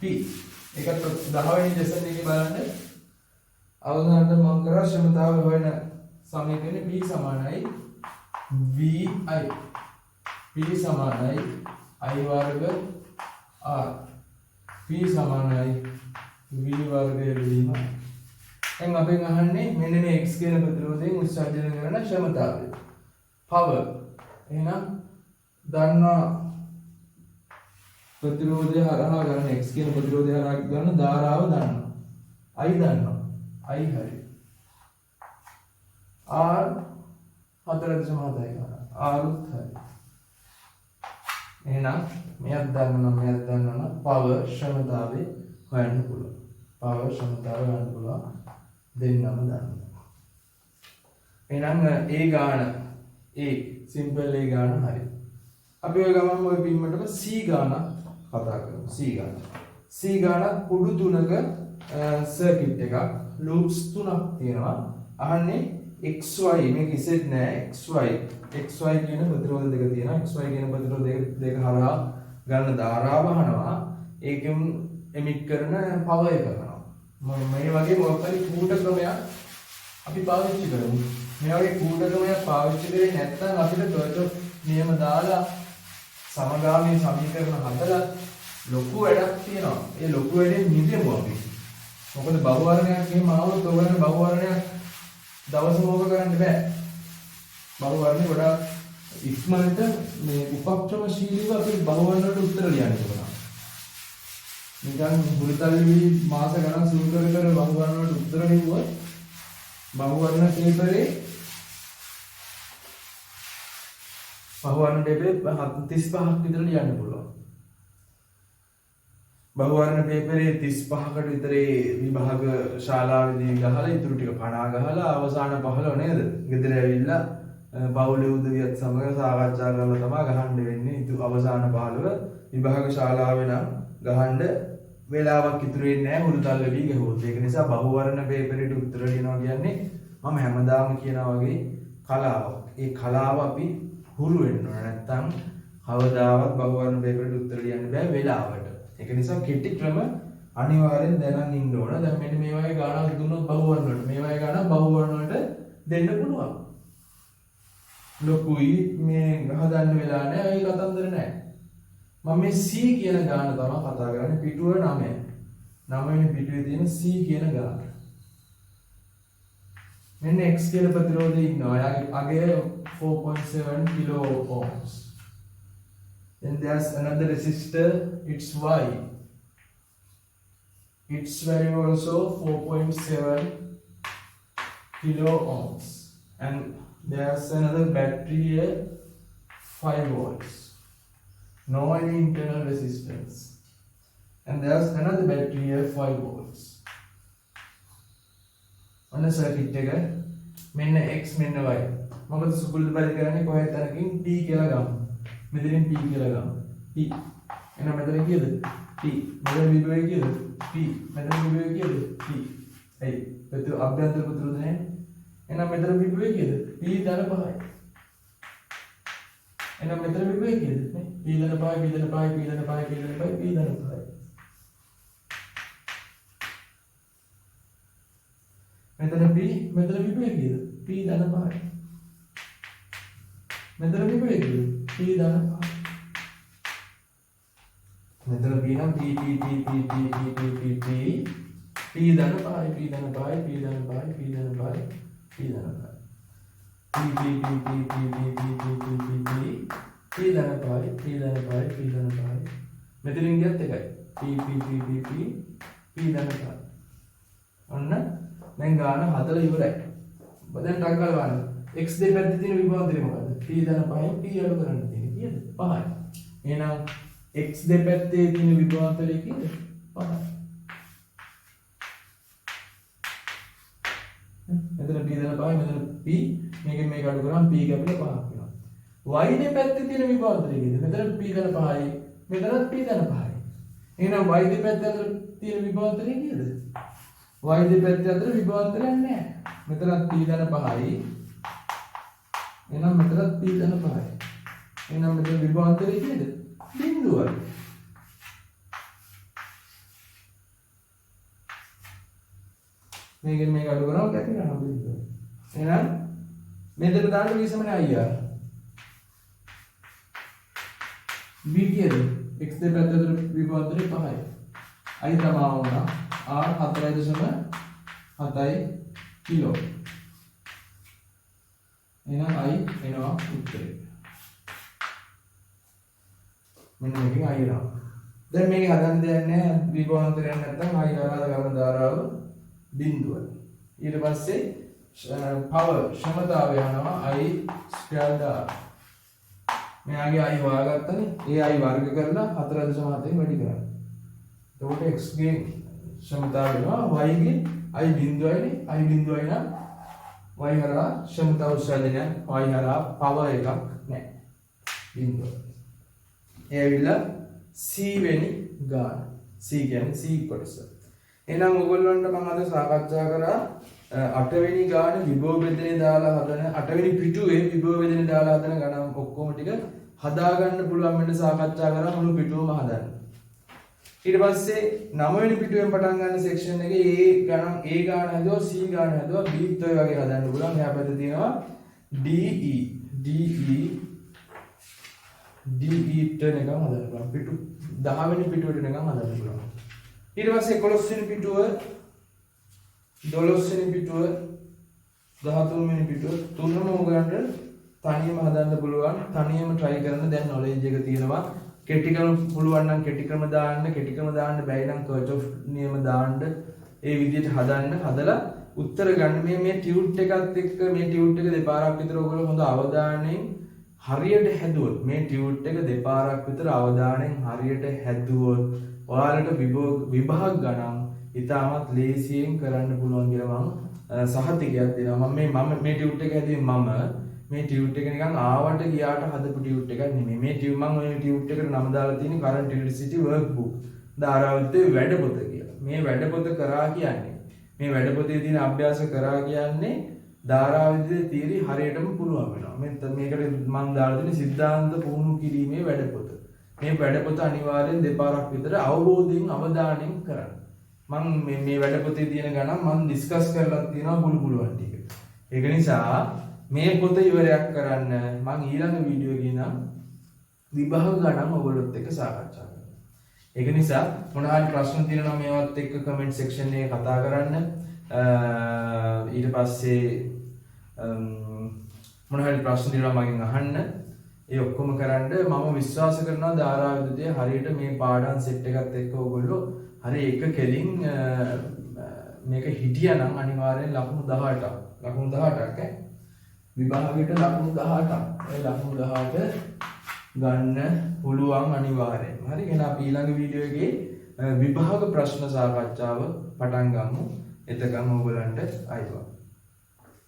P. ඒකත් 10 වෙනි ලෙසන් එකේ බලන්න. අවසානට මම කරා ක්ෂමතාව හොයන සමීකරණය P සමානයි VI. P සමානයි I වර්ග R. P සමානයි V වර්ගය වීම. දැන් අපෙන් අහන්නේ මෙන්න මේ x කියන ප්‍රතිරෝධයෙන් උත්සර්ජන කරන ක්ෂමතාවය. power. එහෙනම් දන්නා ප්‍රතිරෝධය හරහා ගන්න x කියන ප්‍රතිරෝධය හරහා ගන්න ධාරාව දන්නවා. I දන්නවා. I හරි. R 4.7යි ගන්න. R උත් හරි. එහෙනම් මෙයක් දන්නවා power ක්ෂමතාවේ හොයන්න පුළුවන්. power ක්ෂමතාව හොයන්න පුළුවන්. දෙන්නම දන්නවා. එහෙනම් A ගාන simple A ගාන හරි. අපි ඔය ගමන් ඔය පින්මටම C ගාන කතා කරමු. C ගාන කුඩු තුනක සර්කිට් එකක් ලූප්ස් තුනක් තියෙනවා. අහන්නේ XY මේක ඉසෙත් නෑ XY කියන ප්‍රතිරෝධ දෙක තියෙනවා. XY කියන ප්‍රතිරෝධ දෙක හරහා ගන්න ධාරාව අහනවා. ඒකෙන් එමිට් කරන පවර් එක කරනවා. මේ වගේ මොකක් හරි කූට ක්‍රමයක් අපි පාවිච්චි කරමු. මේ වගේ කූට ක්‍රමයක් පාවිච්චි කරේ නැත්නම් අපිට කර්ටොෆ් නියම දාලා සමගාමී සමීකරණ හදලා ලොකු වැඩක් තියෙනවා. ඒ ලොකු වැඩේ නිදෙමු අපි. මොකද බහුවර්ණයක් එහෙම ආවොත් ඔයගොල්ලන් බහුවර්ණයක් දවසම ඕක කරන්න බෑ. බහුවර්ණේ ගොඩාක් ඉක්මනට මේ උපක්‍රමශීලීව අපි බහුවර්ණවලට උත්තර ලියන්න ඕන. නිකන් හුරුතල්ලි මාස ගණන් සුළු කර බහුවර්ණවලට උත්තර ලියුවොත් බහුවර්ණ පේපරේ බහුවර්ණ පේපරේ 35ක් විතර ලියන්න පුළුවන්. බහුවර්ණ පේපරේ 35කට විතර විභාග ශාලාවේදී ගහලා ඉතුරු ටික 50 ගහලා අවසාන 15 නේද? ගෙදර ඇවිල්ලා පවුලේ උදවියත් සමග සාකච්ඡා කරලා තමයි ගහන්න වෙන්නේ. ඉතුරු අවසාන 15 විභාග ශාලාවේ නම් ගහන්න වෙලාවක් ඉතුරු වෙන්නේ නැහැ හුරුතල්ල වී ගහුවොත්. ඒක නිසා බහුවර්ණ පේපරේට උත්තර ලියනවා කියන්නේ මම හැමදාම කියනා වගේ කලාවක්. ඒ කලාව අපි හුරු වෙන්න ඕන. නැත්තම් කවදාවත් බහුවර්ණ පේපරේට උත්තර ලියන්න බෑ වෙලාවට. ඒක නිසා කෙටි ක්‍රම අනිවාර්යෙන් දැනන් ඉන්න ඕන. දැන් මෙන්න මේ වගේ ගානක් දුන්නොත් බහුවර්ණ වලට මේ වගේ ගානක් බහුවර්ණ වලට දෙන්න පුළුවන්. ලොකුයි මේ හදන්න වෙලා නැහැ. ඒ කතන්දර නැහැ. මම මේ C කියන ගාන තමයි කතා කරන්නේ. පිටුව 9. 9 වෙනි පිටුවේ තියෙන C කියන ගාන. මෙන්න X කියන ප්‍රතිරෝධය ඉන්නවා. එයාගේ අගය 4.7 kilo ohms. Then there's another resistor, it's Y. Its value also 4.7 kilo ohms. And there's another battery here, 5 volts. No any internal resistance. And there's another battery here, 5 volts. On the circuit එක මෙන්න X මෙන්න Y. මොකද සුකුල්ද බල කරන්නේ කොහේ තැනකින් T කියලා ගමු. මෙතනින් P කියලා ගමු. P. එහෙනම් මෙතන කීයද? P. මෙතන විභවය කීයද? P. මෙතන විභවය කීයද? P. එයි. ප්‍රති අභ්‍යන්තර ප්‍රතිරෝධ නැහැ. එහෙනම් මෙතන විභවය කීයද? P ධන 5යි. එහෙනම් මෙතන විභවය කීයද? නේ? P ධන 5යි, P ධන 5යි, P ධන 5යි, P ධන 5යි, P ධන 5යි. මෙතන P මෙතන විභවය කීයද? P ධන 5යි. මෙතන විභවය කීයද? P ධන 5යි. මෙතන P නම් P ධන 5යි, P ධන 5යි, P ධන 5යි, P ධන 5යි, P ධන 5යි. P ධන 5යි. P ධන 5යි, P ධන 5යි, P ධන 5යි. මෙතනින් ගියත් එකයි. P ධන 5යි. ඔන්න දැන් ගාන හදලා ඉවරයි. දැන් ටක් ගාලා බලන්න. x දෙපැත්තේ තියෙන විභවාන්තරය මොකද්ද? p ධන 5යි p අඩු කරන්න තියෙන්නේ කීයද? 5යි. එහෙනම් x දෙපැත්තේ තියෙන විභවාන්තරය කීයද? 5යි. මෙතන p ධන 5යි මෙතන p මේකෙන් මේක අඩු කරාම p කැපිලා 5ක් වෙනවා. y දෙපැත්තේ තියෙන විභවාන්තරය කීයද? මෙතන p ධන 5යි මෙතනත් p ධන 5යි. එහෙනම් y දෙපැත්තේ අතර තියෙන විභවාන්තරය කීයද? y දෙපැත්තේ අතර විභවාන්තරයක් නැහැ. මෙතනත් p ධන 5යි. එහෙනම් මෙතනත් p ධන 5යි. එහෙනම් මෙතන විභවාන්තරය කීයද? බිඳුවයි. මේකෙන් මේක අඩු කරනවා කැපිලා බිඳුවයි. එහෙනම් මෙතන දාන්න v සමාන ir. b කීයද? x දෙපැත්තේ අතර විභවාන්තරය 5යි. i තමා වුණා R 4.7 කිලෝ. එහෙනම් I එනවා උත්තරේ. මෙන්න මේකෙන් I එනවා. දැන් මේක හදන්න දෙයක් නැහැ. විභවාන්තරයක් නැත්නම් I ආරාධ කරන ධාරාව බිඳුවයි. ඊට පස්සේ පවර් ක්ෂමතාවය යනවා I ස්ක්වයර් R. මෙයාගේ I හොයාගත්තනේ. ඒ I වර්ග කරලා 4.7 වැඩි කරන්න. එතකොට x ගේ ක්ෂමතාව වෙනවා y ගේ i බිඳුවයිනේ i බිඳුවයි නම් y හරහා ක්ෂමතාව උත්සාහනය y හරහා පවර් එකක් නැහැ බිඳුව. ඒ ඇවිල්ලා c වෙනි ගාන. c කියන්නේ c කොටස. එහෙනම් ඔයගොල්ලන්ට මම අද සාකච්ඡා කරා 8 වෙනි ගාන විභව බෙදෙනේ දාලා හදන 8 වෙනි පිටුවේ විභව බෙදෙනේ දාලා හදන ගණන් ඔක්කොම ටික හදා ගන්න පුළුවන් වෙන සාකච්ඡා කරා මුළු පිටුවම හදන්න. ඊට පස්සේ 9 වෙනි පිටුවෙන් පටන් ගන්න සෙක්ෂන් එකේ A ගණන් A ගාන හදුවා C ගාන හදුවා B ත් ඔය වගේ හදන්න පුළුවන්. එහා පැත්තේ තියෙනවා DE ටර්න් එකක් හදන්න පුළුවන්. පිටු 10 වෙනි පිටුවට නිකන් හදන්න පුළුවන්. ඊට පස්සේ 11 වෙනි පිටුව 12 වෙනි පිටුව 13 වෙනි පිටුව තුනම උගලන්ට තනියම හදන්න පුළුවන්. තනියම try කරන්න දැන් knowledge එක තියෙනවා. කෙටි ක්‍රම පුළුවන් නම් කෙටි ක්‍රම දාන්න, කෙටි ක්‍රම දාන්න බැයි නම් කර්චොෆ් නියම දාන්න. ඒ විදිහට හදන්න හදලා උත්තර ගන්න. මේ ටියුට් එකත් එක්ක මේ ටියුට් එක දෙපාරක් විතර ඔයගොල්ලෝ හොඳ අවධානයෙන් හරියට හැදුවොත් මේ ටියුට් එක දෙපාරක් විතර අවධානයෙන් හරියට හැදුවොත් ඔයාලට විභාග ගණන් ඉතාමත් ලේසියෙන් කරන්න පුළුවන් කියලා මම සහතිකයක් දෙනවා. මම මේ ටියුට් එක හැදුවේ මේ ටියුට් එක නිකන් ආවට ගියාට හදපු ටියුට් එකක් නෙමෙයි. මේ ටියුට් මම ඔය ටියුට් එකට නම දාලා තියෙන්නේ කරන්ට් ඉලෙක්ට්‍රිසිටි වර්ක්බුක්. ධාරාවෘත්තේ වැඩපොත කියලා. මේ වැඩපොත කරා කියන්නේ මේ වැඩපොතේ තියෙන අභ්‍යාස කරා කියන්නේ ධාරාවෘත්තේ තියරි හරියටම පුළුවන් වෙනවා. මේකට මම දාලා තියෙන්නේ සිද්ධාන්ත පුහුණු කිරීමේ වැඩපොත. මේ වැඩපොත අනිවාර්යෙන් දෙපාරක් විතර අවබෝධයෙන් අවධානයෙන් කරන්න. මම මේ වැඩ පොතේ තියෙන ගණන් මම ඩිස්කස් කරලා තියෙනවා පුළුවන් ටික. ඒක නිසා මේ පොත ඉවරයක් කරන්න මම ඊළඟ වීඩියෝ එකේ නම් විභාග ගණන් ඔයගොල්ලොත් එක්ක සාකච්ඡා කරනවා. ඒක නිසා මොනවා හරි ප්‍රශ්න තියෙනවා මේවත් එක්ක කමෙන්ට් සෙක්ෂන් එකේ කතා කරන්න. ඊට පස්සේ මොනවා හරි ප්‍රශ්න තියෙනවා මගෙන් අහන්න. ඒ ඔක්කොම කරන්න මම විශ්වාස කරනවා ධාරා විද්‍යාවේ හරියට මේ පාඩම් සෙට් එකත් එක්ක ඔයගොල්ලෝ හරි එක කෙලින් මේක හිටියානම් අනිවාර්යෙන් ලකුණු 18ක්. ලකුණු 18ක් විභාගයට ලකුණු 18ක්. ඒ ලකුණු 18 ගන්න පුළුවන් අනිවාර්යෙන්. හරි එහෙනම් අපි ඊළඟ වීඩියෝ එකේ විභාග ප්‍රශ්න සාකච්ඡාව පටන් ගමු. එතකම් ඔයගලන්ට අයිබෝවන්.